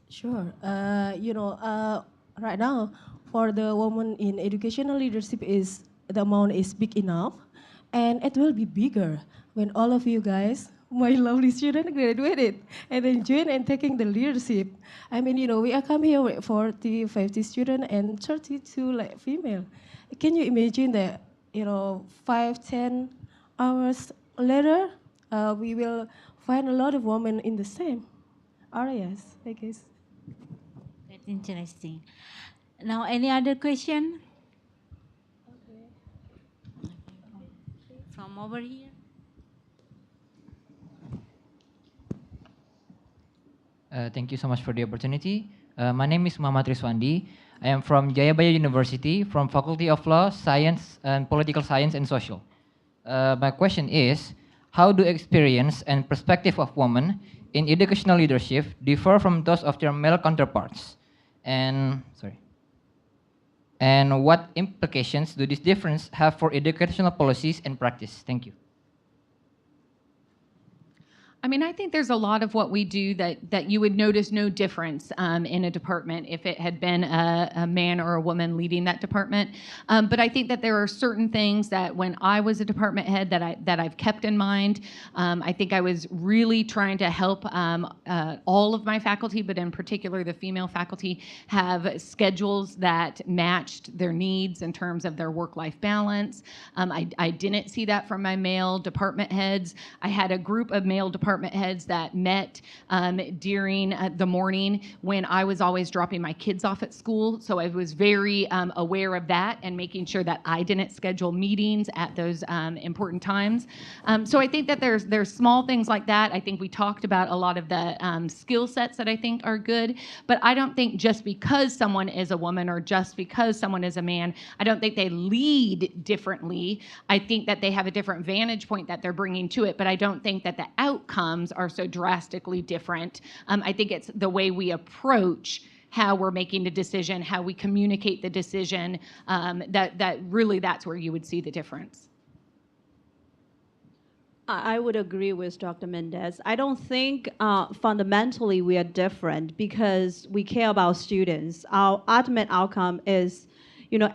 Speaker 13: Sure. Right now, for the women in educational leadership the amount is big enough, and it will be bigger when all of you guys, my lovely students, graduated and then join and taking the leadership. I mean, we are come here with 40, 50 students and 32 like female. Can you imagine that, 5-10 hours later, we will find a lot of women in the same areas, I guess.
Speaker 10: That's interesting. Now, any other question? From over here.
Speaker 15: Thank you so much for the opportunity. My name is Muhammad Rizwandi. I am from Jayabaya University, from Faculty of Law, Science, and Political Science and Social. My question is, how do experience and perspective of women in educational leadership differ from those of their male counterparts? And what implications do this difference have for educational policies and practice? Thank you.
Speaker 11: I mean, I think there's a lot of what we do that you would notice no difference in a department if it had been a man or a woman leading that department. But I think that there are certain things that when I was a department head that I've kept in mind. I think I was really trying to help all of my faculty, but in particular the female faculty, have schedules that matched their needs in terms of their work-life balance. I didn't see that from my male department heads. I had a group of male department department heads that met during the morning when I was always dropping my kids off at school. So I was very aware of that and making sure that I didn't schedule meetings at those important times. So I think that there's small things like that. I think we talked about a lot of the skill sets that I think are good, but I don't think just because someone is a woman or just because someone is a man, I don't think they lead differently. I think that they have a different vantage point that they're bringing to it, but I don't think that the outcomes are so drastically different. I think it's the way we approach how we're making the decision, how we communicate the decision, that really that's where you would see the difference.
Speaker 12: I would agree with Dr. Mendez. I don't think fundamentally we are different because we care about students. Our ultimate outcome is,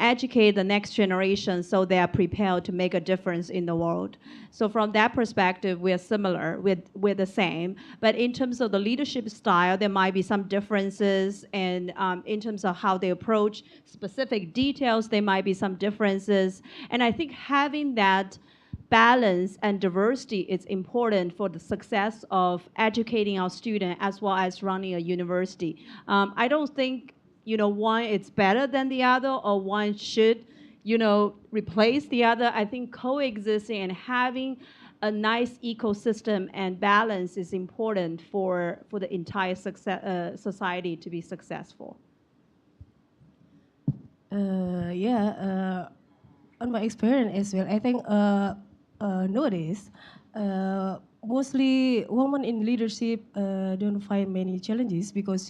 Speaker 12: educate the next generation so they are prepared to make a difference in the world. So from that perspective, we are similar, we're the same. But in terms of the leadership style, there might be some differences, and in terms of how they approach specific details, there might be some differences. And I think having that balance and diversity is important for the success of educating our students as well as running a university. I don't think one is better than the other or one should replace the other. I think coexisting and having a nice ecosystem and balance is important for the entire society to be successful.
Speaker 13: On my experience as well, I think nowadays, mostly women in leadership don't find many challenges because,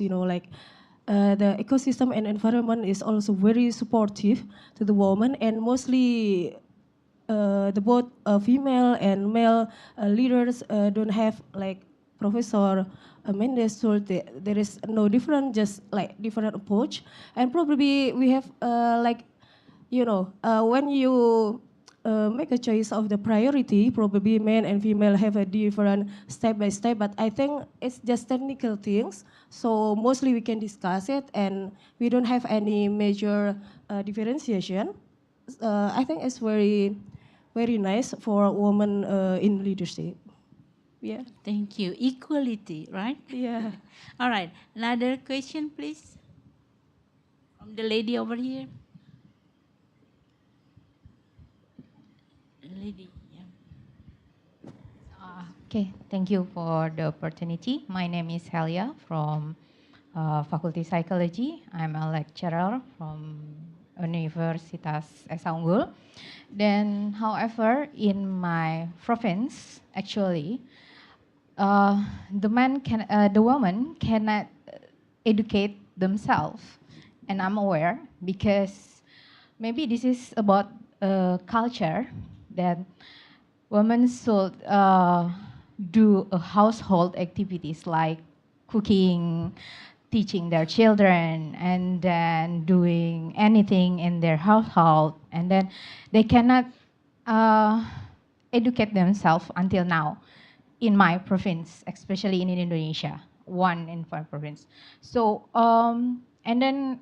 Speaker 13: the ecosystem and environment is also very supportive to the woman, and mostly the both female and male leaders don't have like Professor Mendez told, there is no different, just like different approach, and probably we have when you make a choice of the priority, probably men and female have a different step by step, but I think it's just technical things. So mostly we can discuss it and we don't have any major differentiation. I think it's very, very nice for a woman in leadership. Yeah.
Speaker 10: Thank you. Equality, right?
Speaker 13: Yeah.
Speaker 10: All right. Another question, please. From the lady over here. Lady, yeah.
Speaker 16: Okay, thank you for the opportunity. My name is Helia from Faculty Psychology. I'm a lecturer from Universitas Esa Unggul. Then, however, in my province, actually, the woman cannot educate themselves, and I'm aware because maybe this is about culture that women should do household activities like cooking, teaching their children, and then doing anything in their household, and then they cannot educate themselves until now in my province, especially in Indonesia, one in my province. So, and then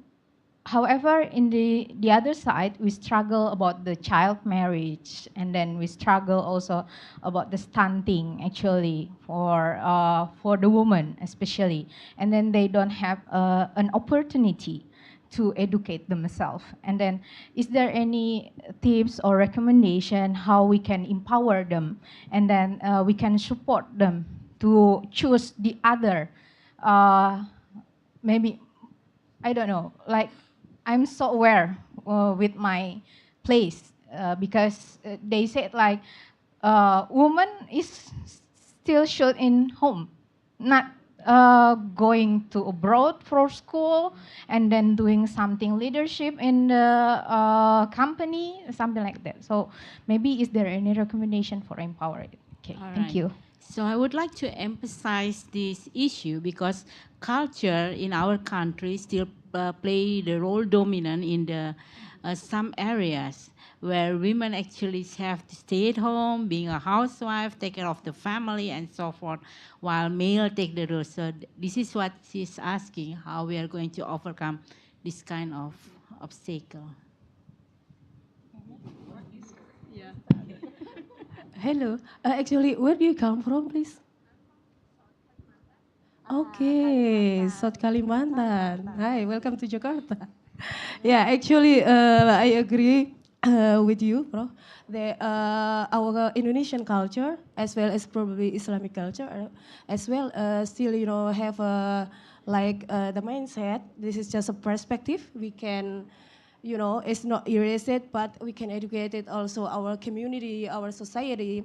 Speaker 16: however, in the other side, we struggle about the child marriage, and then we struggle also about the stunting, actually, for the woman especially. And then they don't have an opportunity to educate themselves. And then, is there any tips or recommendation how we can empower them, and then we can support them to choose the other, maybe, I don't know, like, I'm so aware with my place because they said like woman is still should in home, not going to abroad for school and then doing something leadership in the company, something like that. So maybe is there any recommendation for empower it? Okay, thank you.
Speaker 10: So I would like to emphasize this issue because culture in our country still play the role dominant in the some areas where women actually have to stay at home, being a housewife, take care of the family and so forth, while male take the role. So this is what she's asking, how we are going to overcome this kind of obstacle.
Speaker 13: Hello. Actually, where do you come from, please? Okay, South Kalimantan. Hi, welcome to Jakarta. Yeah, actually, I agree with you, bro. Our Indonesian culture, as well as probably Islamic culture, as well, still, have the mindset. This is just a perspective. We can, it's not erase it, but we can educate it also our community, our society.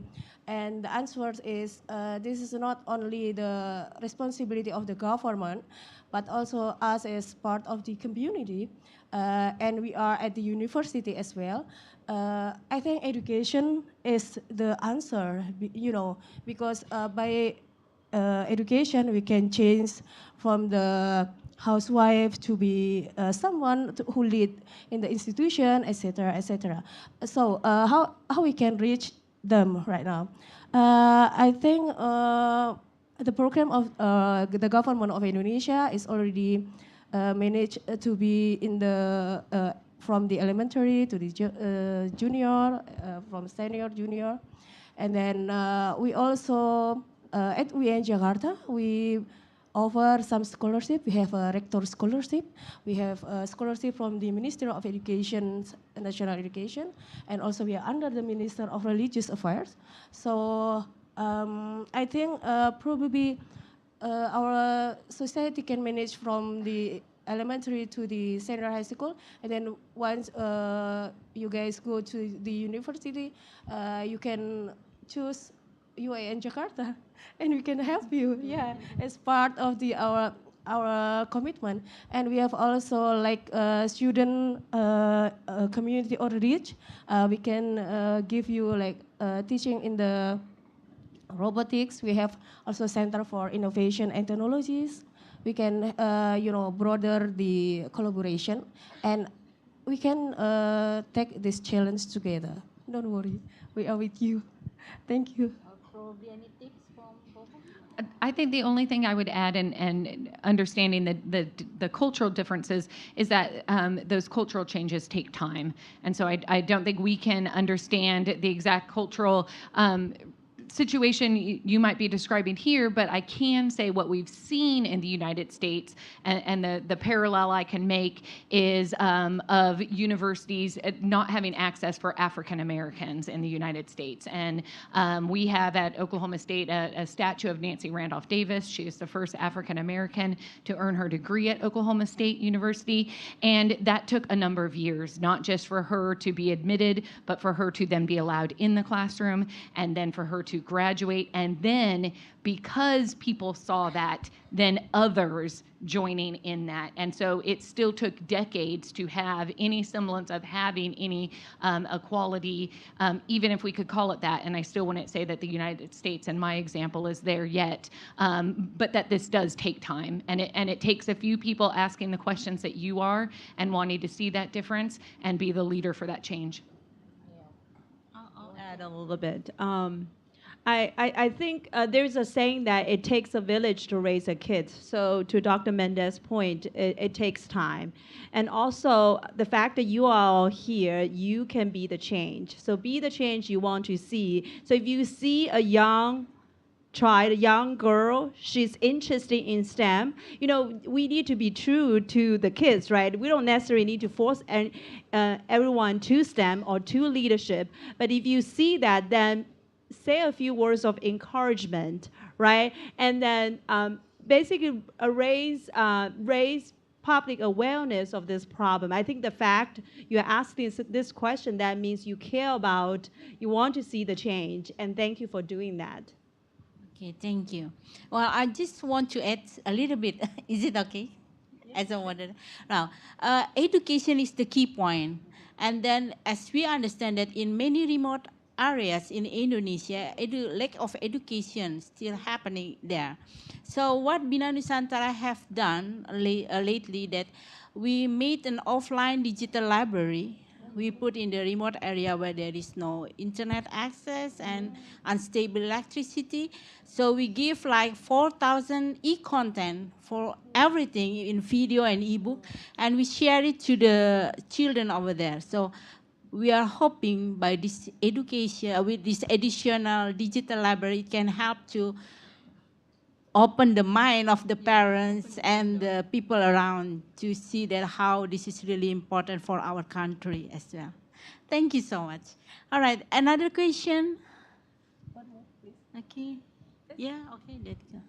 Speaker 13: And the answer is this is not only the responsibility of the government, but also us as part of the community. And we are at the university as well. I think education is the answer, because by education we can change from the housewife to be someone who lead in the institution, etc., etc. So how we can reach them right now? I think the program of the government of Indonesia is already managed to be in the from the elementary to the junior, from senior, junior, and then we also at UIN Jakarta we offer some scholarship. We have a rector scholarship. We have a scholarship from the Ministry of Education, National Education, and also we are under the Minister of Religious Affairs. So I think probably our society can manage from the elementary to the senior high school, and then once you guys go to the university, you can choose UIN Jakarta, and we can help you. Yeah, as part of our commitment, and we have also like student community outreach. We can give you like teaching in the robotics. We have also Center for Innovation and Technologies. We can, broaden the collaboration, and we can take this challenge together. Don't worry, we are with you. Thank you.
Speaker 10: Probably any tips from both of you?
Speaker 11: I think the only thing I would add, and understanding the cultural differences, is that those cultural changes take time. And so I don't think we can understand the exact cultural situation you might be describing here, but I can say what we've seen in the United States, and the parallel I can make is of universities not having access for African Americans in the United States. And we have at Oklahoma State a statue of Nancy Randolph Davis. She is the first African American to earn her degree at Oklahoma State University, and that took a number of years, not just for her to be admitted, but for her to then be allowed in the classroom, and then for her to graduate, and then because people saw that, then others joining in that. And so it still took decades to have any semblance of having any equality, even if we could call it that. And I still wouldn't say that the United States, in my example, is there yet, but that this does take time. And it takes a few people asking the questions that you are and wanting to see that difference and be the leader for that change.
Speaker 12: I'll add a little bit. I think there's a saying that it takes a village to raise a kid. So to Dr. Mendez's point, it takes time. And also the fact that you are all here, you can be the change. So be the change you want to see. So if you see a young child, a young girl, she's interested in STEM, we need to be true to the kids, right? We don't necessarily need to force everyone to STEM or to leadership. But if you see that, then say a few words of encouragement, right? And then basically raise public awareness of this problem. I think the fact you're asking this question, that means you care about, you want to see the change, and thank you for doing that.
Speaker 10: Okay, thank you. Well, I just want to add a little bit. Is it okay? As I wanted. Now, education is the key point. And then as we understand that in many remote areas in Indonesia, lack of education still happening there. So what Bina Nusantara have done lately, that we made an offline digital library. We put in the remote area where there is no internet access and unstable electricity. So we give like 4,000 e-content for everything in video and ebook, and we share it to the children over there. So we are hoping by this education, with this additional digital library, it can help to open the mind of the parents and the people around to see that how this is really important for our country as well. Thank you so much. All right, another question? Okay. Yeah, okay, let's go.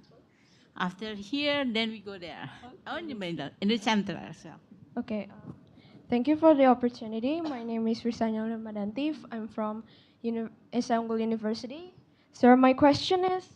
Speaker 10: After here, then we go there. Oh, in the middle, in the center as well.
Speaker 17: Okay. Thank you for the opportunity. My name is Risanya Madantif. I'm from Istanbul University. So my question is,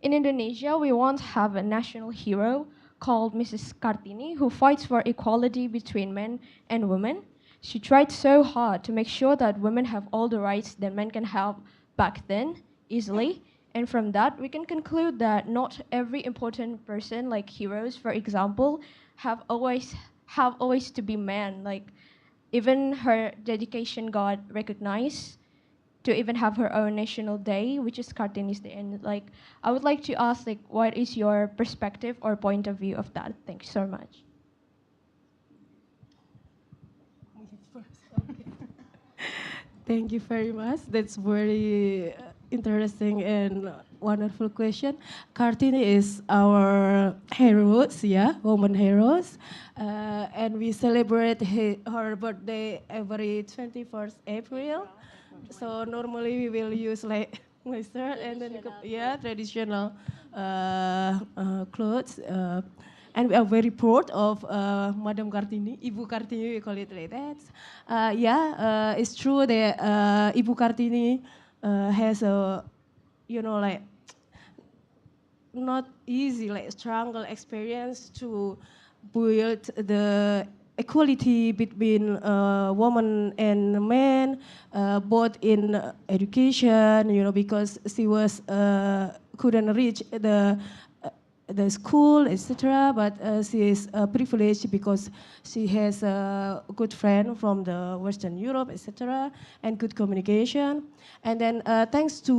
Speaker 17: in Indonesia, we once have a national hero called Mrs. Kartini who fights for equality between men and women. She tried so hard to make sure that women have all the rights that men can have back then easily. And from that, we can conclude that not every important person, like heroes, for example, have always to be men. Like, even her dedication got recognized to even have her own national day, which is Kartini's Day. And like, I would like to ask, like, what is your perspective or point of view of that? Thank you so much.
Speaker 13: Thank you very much. That's very interesting and wonderful question. Kartini is our heroes, yeah, woman heroes, and we celebrate her birthday every 21st April. So normally we will use like mustard and then traditional clothes. And we are very proud of Madam Kartini, Ibu Kartini, we call it like that. It's true that Ibu Kartini has a, like, not easy, like struggle experience to build the equality between women and men, both in education, because she was couldn't reach the school, etc. But she is privileged because she has a good friend from the Western Europe, etc., and good communication. And then thanks to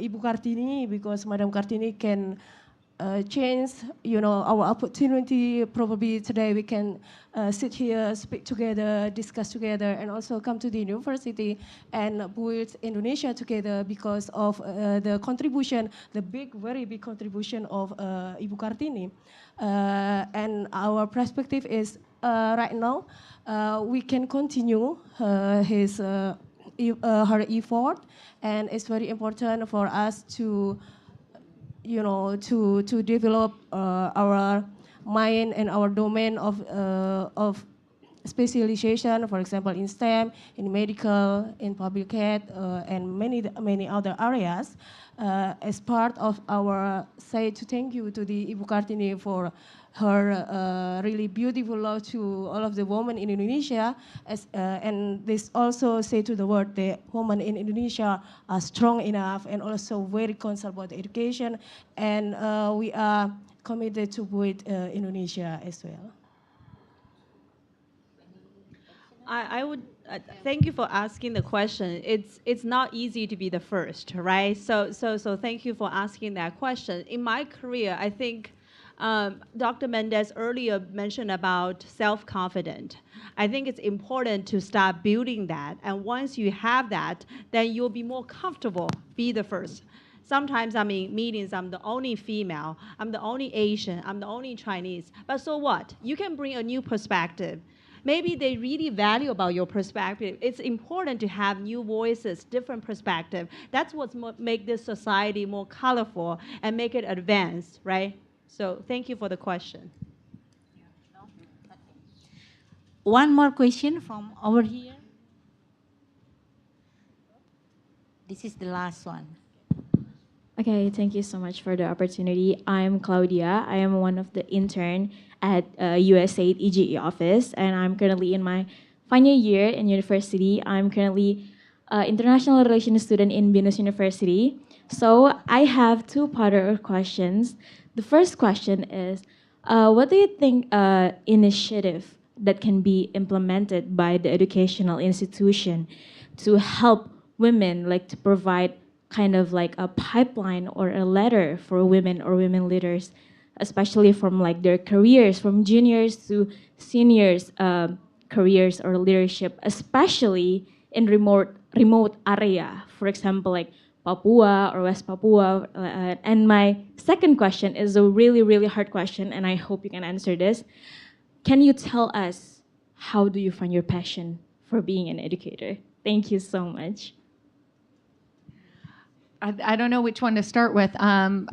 Speaker 13: Ibu Kartini, because Madam Kartini can change, our opportunity. Probably today we can sit here, speak together, discuss together, and also come to the university and build Indonesia together because of the contribution, the very big contribution of Ibu Kartini. And our perspective is right now we can continue her effort, and it's very important for us to to develop our mind and our domain of specialization, for example, in STEM, in medical, in public health, and many other areas. As part of our say to thank you to the Ibu Kartini for her really beautiful love to all of the women in Indonesia, and this also say to the world that women in Indonesia are strong enough and also very concerned about education, and we are committed to build Indonesia as well.
Speaker 12: I would thank you for asking the question. It's not easy to be the first, right? So thank you for asking that question. In my career, I think Dr. Mendez earlier mentioned about self-confidence. I think it's important to start building that, and once you have that, then you'll be more comfortable, be the first. Sometimes I'm in meetings, I'm the only female, I'm the only Asian, I'm the only Chinese, but so what? You can bring a new perspective. Maybe they really value about your perspective. It's important to have new voices, different perspective. That's what make this society more colorful and make it advanced, right? So thank you for the question.
Speaker 10: One more question from over here. This is the last one.
Speaker 18: Okay, thank you so much for the opportunity. I'm Claudia. I am one of the intern at USAID EGE office, and I'm currently in my final year in university. I'm currently international relations student in BINUS University. So I have two part questions. The first question is, what do you think initiative that can be implemented by the educational institution to help women, like to provide kind of like a pipeline or a ladder for women or women leaders, especially from like their careers, from juniors to seniors careers or leadership, especially in remote area. For example, like Papua or West Papua. And my second question is a really, really hard question, and I hope you can answer this. Can you tell us, how do you find your passion for being an educator? Thank you so much.
Speaker 11: I don't know which one to start with. On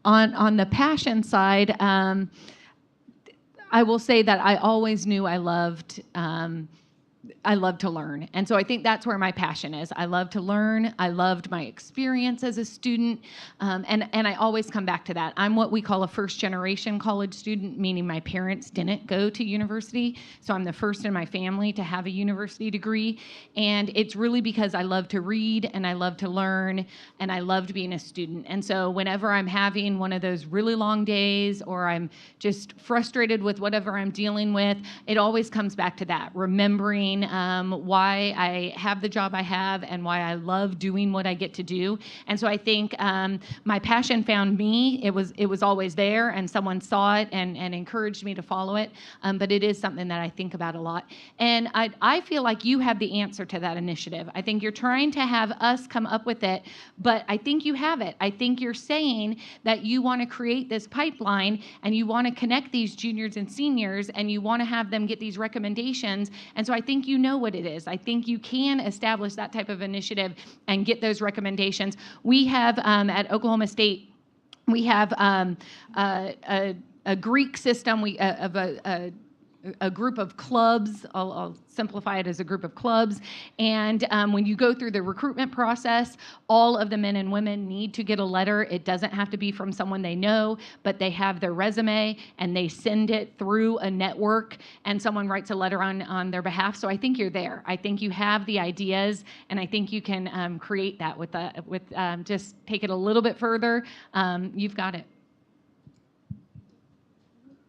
Speaker 11: the passion side, I will say that I always knew I loved to learn. And so I think that's where my passion is. I love to learn. I loved my experience as a student. And I always come back to that. I'm what we call a first generation college student, meaning my parents didn't go to university. So I'm the first in my family to have a university degree. And it's really because I love to read and I love to learn and I loved being a student. And so whenever I'm having one of those really long days or I'm just frustrated with whatever I'm dealing with, it always comes back to that, remembering why I have the job I have and why I love doing what I get to do. And so I think my passion found me. It was always there, and someone saw it and encouraged me to follow it. But it is something that I think about a lot. And I feel like you have the answer to that initiative. I think you're trying to have us come up with it, but I think you have it. I think you're saying that you want to create this pipeline and you want to connect these juniors and seniors and you want to have them get these recommendations. And so I think you know what it is. I think you can establish that type of initiative and get those recommendations. We have at Oklahoma State, we have a Greek system of a group of clubs. I'll simplify it as a group of clubs. And when you go through the recruitment process, all of the men and women need to get a letter. It doesn't have to be from someone they know, but they have their resume and they send it through a network and someone writes a letter on their behalf. So I think you're there. I think you have the ideas and I think you can create that with just take it a little bit further. You've got it.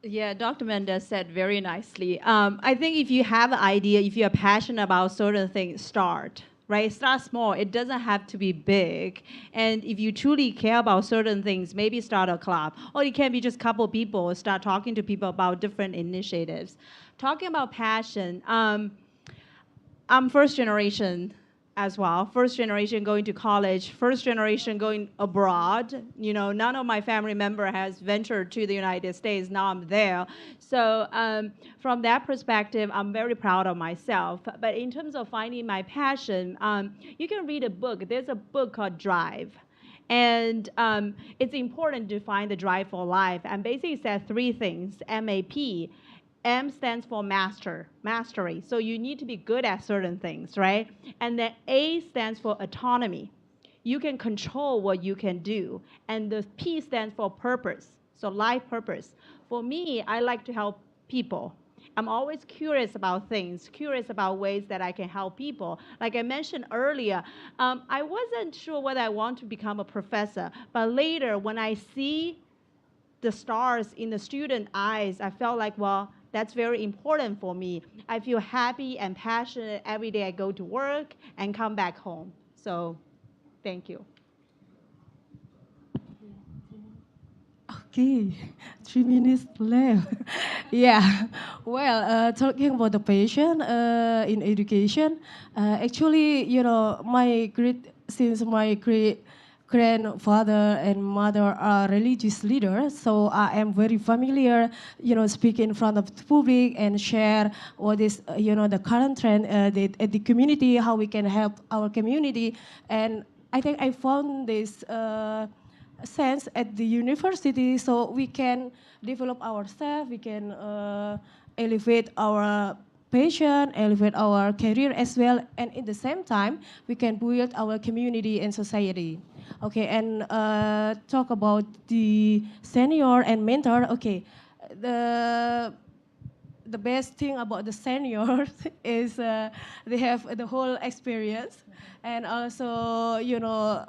Speaker 12: Yeah, Dr. Mendez said very nicely. I think if you have an idea, if you're passionate about certain things, start, right? Start small. It doesn't have to be big. And if you truly care about certain things, maybe start a club. Or it can be just a couple people, start talking to people about different initiatives. Talking about passion, I'm first generation as well. First generation going to college, first generation going abroad. You know, none of my family member has ventured to the United States. Now I'm there. So from that perspective, I'm very proud of myself. But in terms of finding my passion, you can read a book. There's a book called Drive. And it's important to find the drive for life. And basically it says three things, MAP. M stands for mastery. So you need to be good at certain things, right? And then A stands for autonomy. You can control what you can do. And the P stands for purpose, so life purpose. For me, I like to help people. I'm always curious about things, curious about ways that I can help people. Like I mentioned earlier, I wasn't sure whether I want to become a professor, but later when I see the stars in the student eyes, I felt like, well, that's very important for me. I feel happy and passionate every day I go to work and come back home. So thank you.
Speaker 13: Okay, 3 minutes left. Yeah, well, talking about the passion in education, actually, you know, since my grandfather and mother are religious leaders, so I am very familiar, you know, speak in front of the public and share what is, you know, the current trend at the community, how we can help our community. And I think I found this sense at the university, so we can develop ourselves, we can elevate our passion, elevate our career as well, and at the same time, we can build our community and society. Okay, and talk about the senior and mentor. Okay, the best thing about the seniors is they have the whole experience, and also, you know,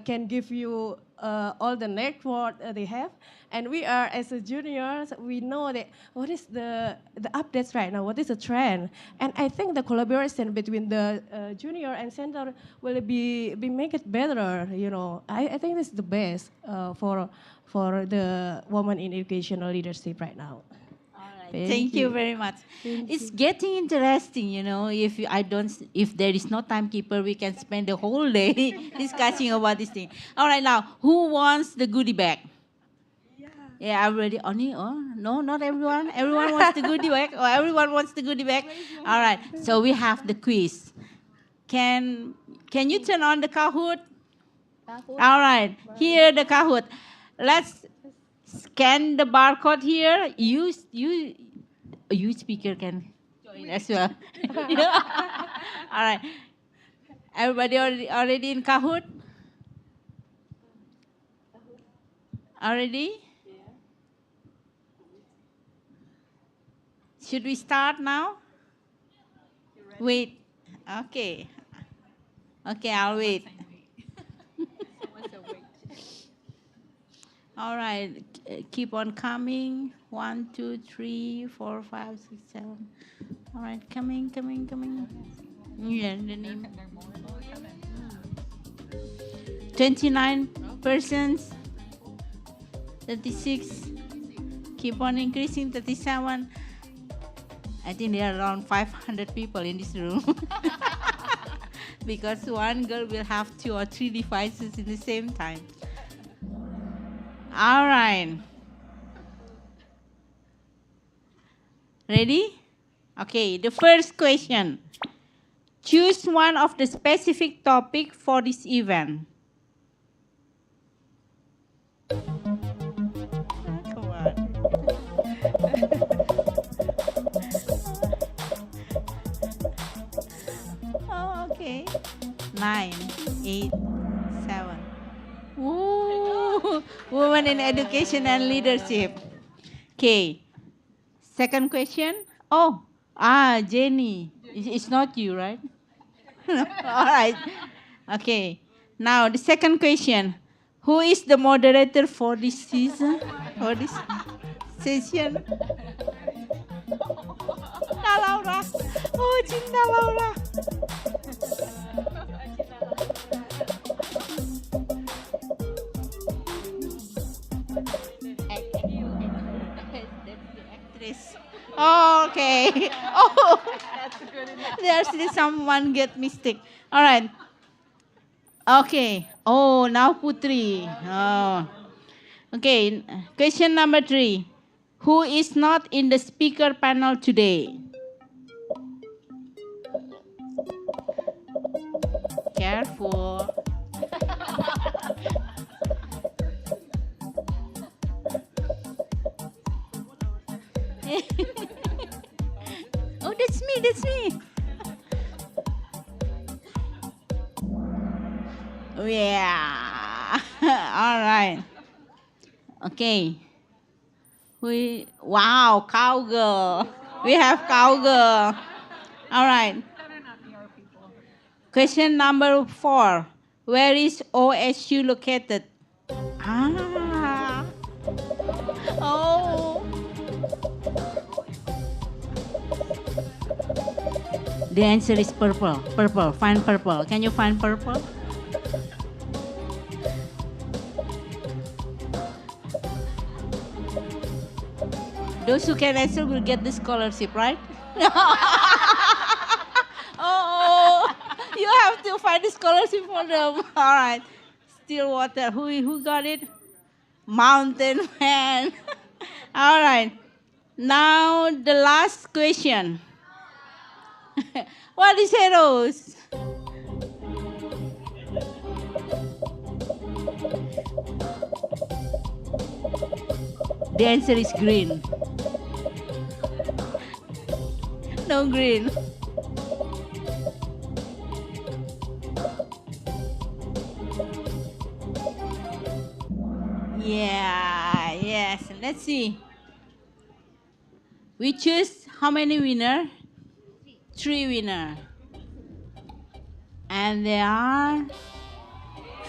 Speaker 13: can give you all the network they have. And we are, as a juniors, we know that what is the updates right now, what is the trend. And I think the collaboration between the junior and senior will be make it better, you know. I think this is the best for the women in educational leadership right now.
Speaker 10: Thank you very much. It's getting interesting, you know. If there is no timekeeper, we can spend the whole day discussing about this thing. All right, now, who wants the goodie bag? Yeah, everybody. Only, no, not everyone. Everyone wants the goodie bag, or everyone wants the goodie bag. All right. So we have the quiz. Can you turn on the Kahoot? All right. Here the Kahoot. Let's scan the barcode here. You speaker can join as well. All right. Everybody already in Kahoot? Already? Should we start now? Wait. Okay. Okay, I'll wait. All right. Keep on coming. 1, 2, 3, 4, 5, 6, 7. All right, coming. Yeah, the name. 29 persons. 36. Keep on increasing. 37. I think there are around 500 people in this room. Because one girl will have 2 or 3 devices at the same time. All right. Ready? Okay, the first question. Choose one of the specific topic for this event. Come on. Oh, okay. 9, 8, 7. Ooh, women in education and leadership. Okay. Second question. Oh, Jenny. It's not you, right? All right. Okay. Now, the second question. Who is the moderator for this season? For this session? Cinta Laura. Oh, Cinta Laura. Oh, okay. Oh, there's someone get mistake. All right. Okay. Oh, now Putri. Oh. Okay. Question number 3. Who is not in the speaker panel today? Careful. Oh, that's me. Yeah. All right. Okay. Wow, cowgirl. We have cowgirl. All right. Question number 4. Where is OSU located? Oh. The answer is purple. Purple. Find purple. Can you find purple? Those who can answer will get the scholarship, right? Oh, you have to find the scholarship for them. All right. Stillwater. Who got it? Mountain Man. All right. Now the last question. What is heroes? The answer is green. No green. Yeah, yes. Let's see. We choose how many winner? 3 winner. And they are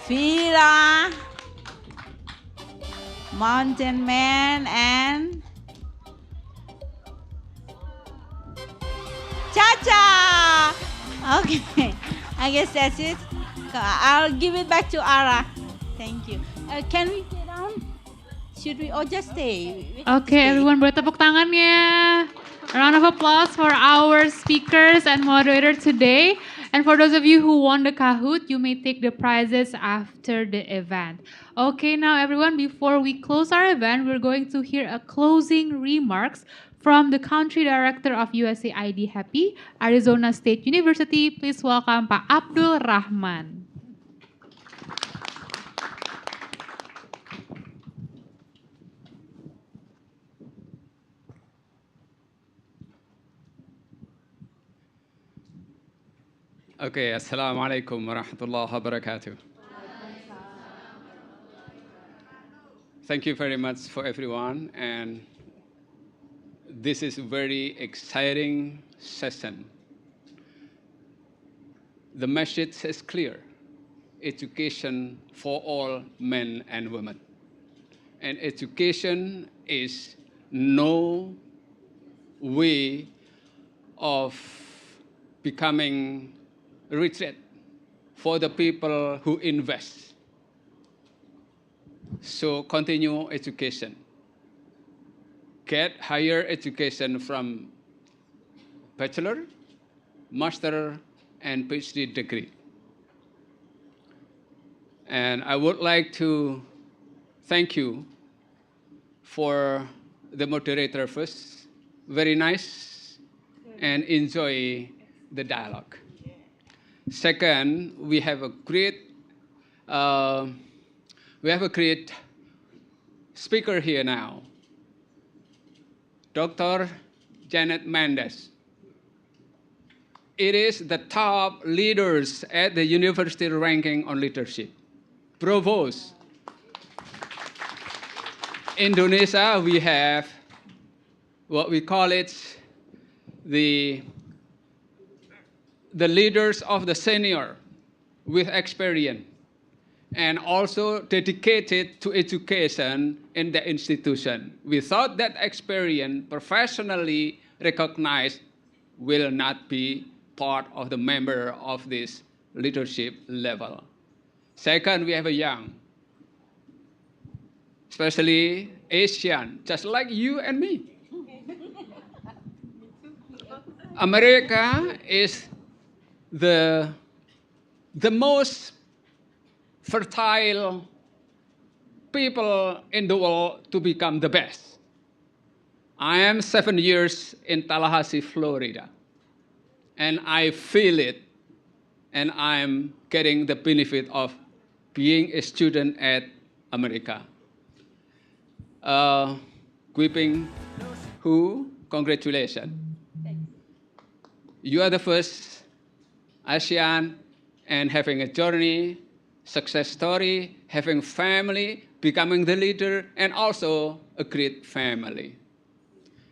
Speaker 10: Fira, Mountain Man, and Cha-Cha. Okay, I guess that's it. I'll give it back to Ara. Thank you. Can we get down? Should we or just stay?
Speaker 1: Okay, everyone boleh tepuk tangannya. A round of applause for our speakers and moderator today. And for those of you who won the Kahoot, you may take the prizes after the event. Okay, now everyone, before we close our event, we're going to hear a closing remarks from the Country Director of USAID HEPI, Arizona State University. Please welcome Pak Abdul Rahman.
Speaker 19: Okay, assalamu alaikum wa rahmatullahi wa barakatuh. Thank you very much for everyone, and this is a very exciting session. The message is clear: education for all men and women. And education is no way of becoming retreat for the people who invest. So continue education. Get higher education from bachelor, master, and PhD degree. And I would like to thank you for the moderator first. Very nice, and enjoy the dialogue. Second, we have a great speaker here now, Dr. Jeanette Mendez. It is the top leaders at the university ranking on leadership. Provost. Indonesia, we have what we call it the leaders of the senior with experience and also dedicated to education in the institution. Without that experience, professionally recognized, will not be part of the member of this leadership level. Second, we have a young, especially Asian, just like you and me. America is the most fertile people in the world to become the best. I am 7 years in Tallahassee, Florida, and I feel it, and I'm getting the benefit of being a student at America. Guiping, congratulations. You are the first ASEAN and having a journey, success story, having family, becoming the leader, and also a great family.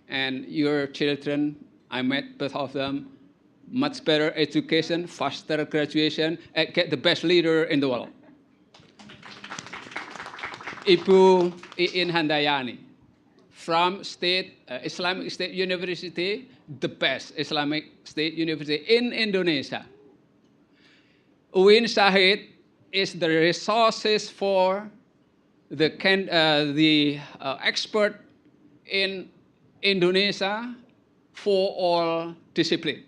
Speaker 19: And your children, I met both of them, much better education, faster graduation, and get the best leader in the world. Ibu Iin Handayani, from Islamic State University, the best Islamic State University in Indonesia. UIN Shahid is the resources for the expert in Indonesia for all disciplines,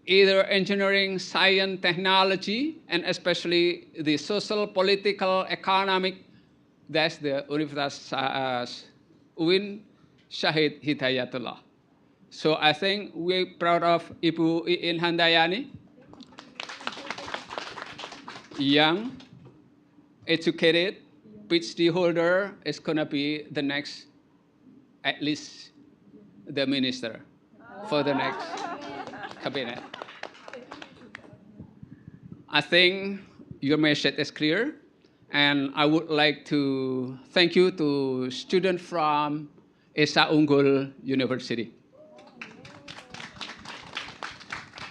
Speaker 19: either engineering, science, technology, and especially the social, political, economic. That's the Universitas UIN Shahid Hidayatullah. So I think we're proud of Ibu Iin Handayani, young, educated, PhD holder, is gonna be the next, at least the minister for the next cabinet. I think your message is clear, and I would like to thank you to students from Esa Unggul University.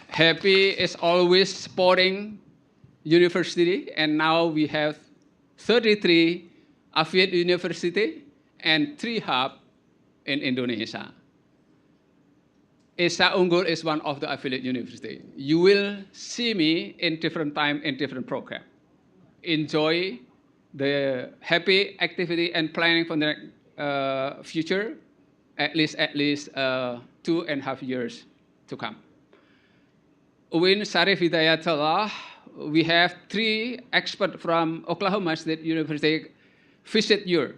Speaker 19: HEPI is always supporting university, and now we have 33 affiliate university and 3 hubs in Indonesia. Esa Unggul is one of the affiliate university. You will see me in different time in different program. Enjoy the HEPI activity and planning for the future, at least 2.5 years to come. Uwin Syarif Hidayatullah, we have 3 experts from Oklahoma State University visit you,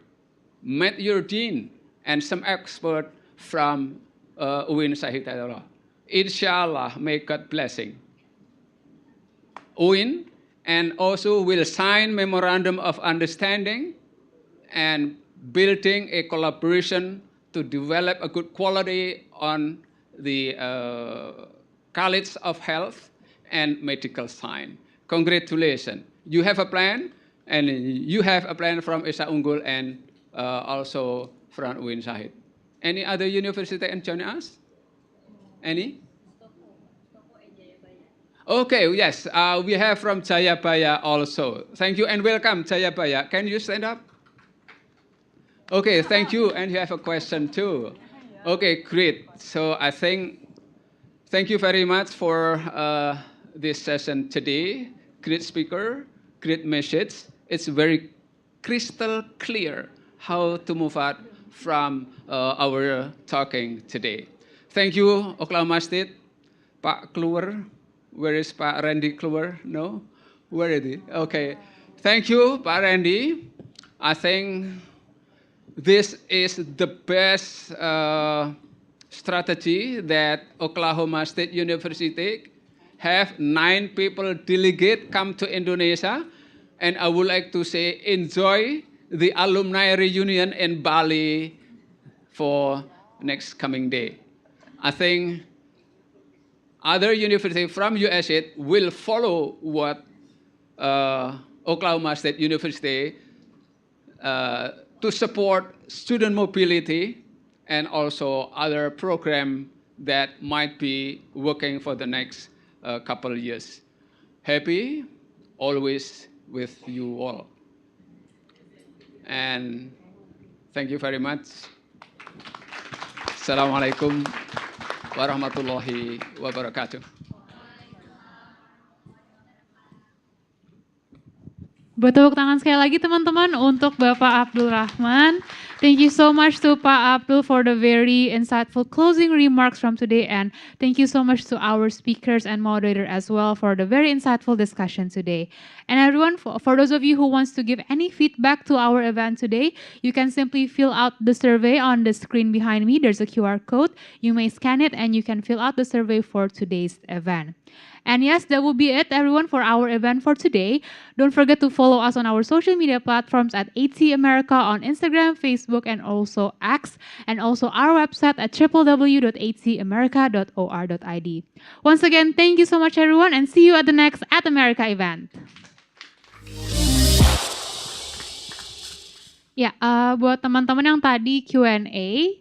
Speaker 19: met your dean, and some expert from Uwin Syarif Hidayatullah. Inshallah, may God blessing. Uwin and also will sign memorandum of understanding and building a collaboration to develop a good quality on the College of Health and Medical Science. Congratulations. You have a plan, and you have a plan from Esa Unggul and also from UIN Syahid. Any other university and join us? Any? Okay, yes, we have from Jayabaya also. Thank you and welcome, Jayabaya. Can you stand up? Okay, thank you, and you have a question too. Okay, great. So I think, thank you very much for this session today. Great speaker, great message. It's very crystal clear how to move out from our talking today. Thank you, Oklahoma State. Pak Kluwer, where is Pak Randy Kluwer? No? Where is he? Okay. Thank you, Pak Randy. I think this is the best strategy that Oklahoma State University have 9 people delegate come to Indonesia, and I would like to say enjoy the alumni reunion in Bali for next coming day. I think other universities from USAID will follow what Oklahoma State University to support student mobility and also other programs that might be working for the next couple of years. Happy, always with you all. And thank you very much. Assalamualaikum warahmatullahi wabarakatuh.
Speaker 1: Buat tepuk tangan sekali lagi teman-teman untuk Bapak Abdul Rahman. Thank you so much to Pak Abdul for the very insightful closing remarks from today, and thank you so much to our speakers and moderator as well for the very insightful discussion today. And everyone, for those of you who wants to give any feedback to our event today, you can simply fill out the survey on the screen behind me. There's a QR code. You may scan it and you can fill out the survey for today's event. And yes, that will be it, everyone, for our event for today. Don't forget to follow us on our social media platforms at HC America on Instagram, Facebook, and also X, and also our website at www.hcamerica.or.id. Once again, thank you so much, everyone, and see you at the next At America event. Ya, buat teman-teman yang tadi Q&A,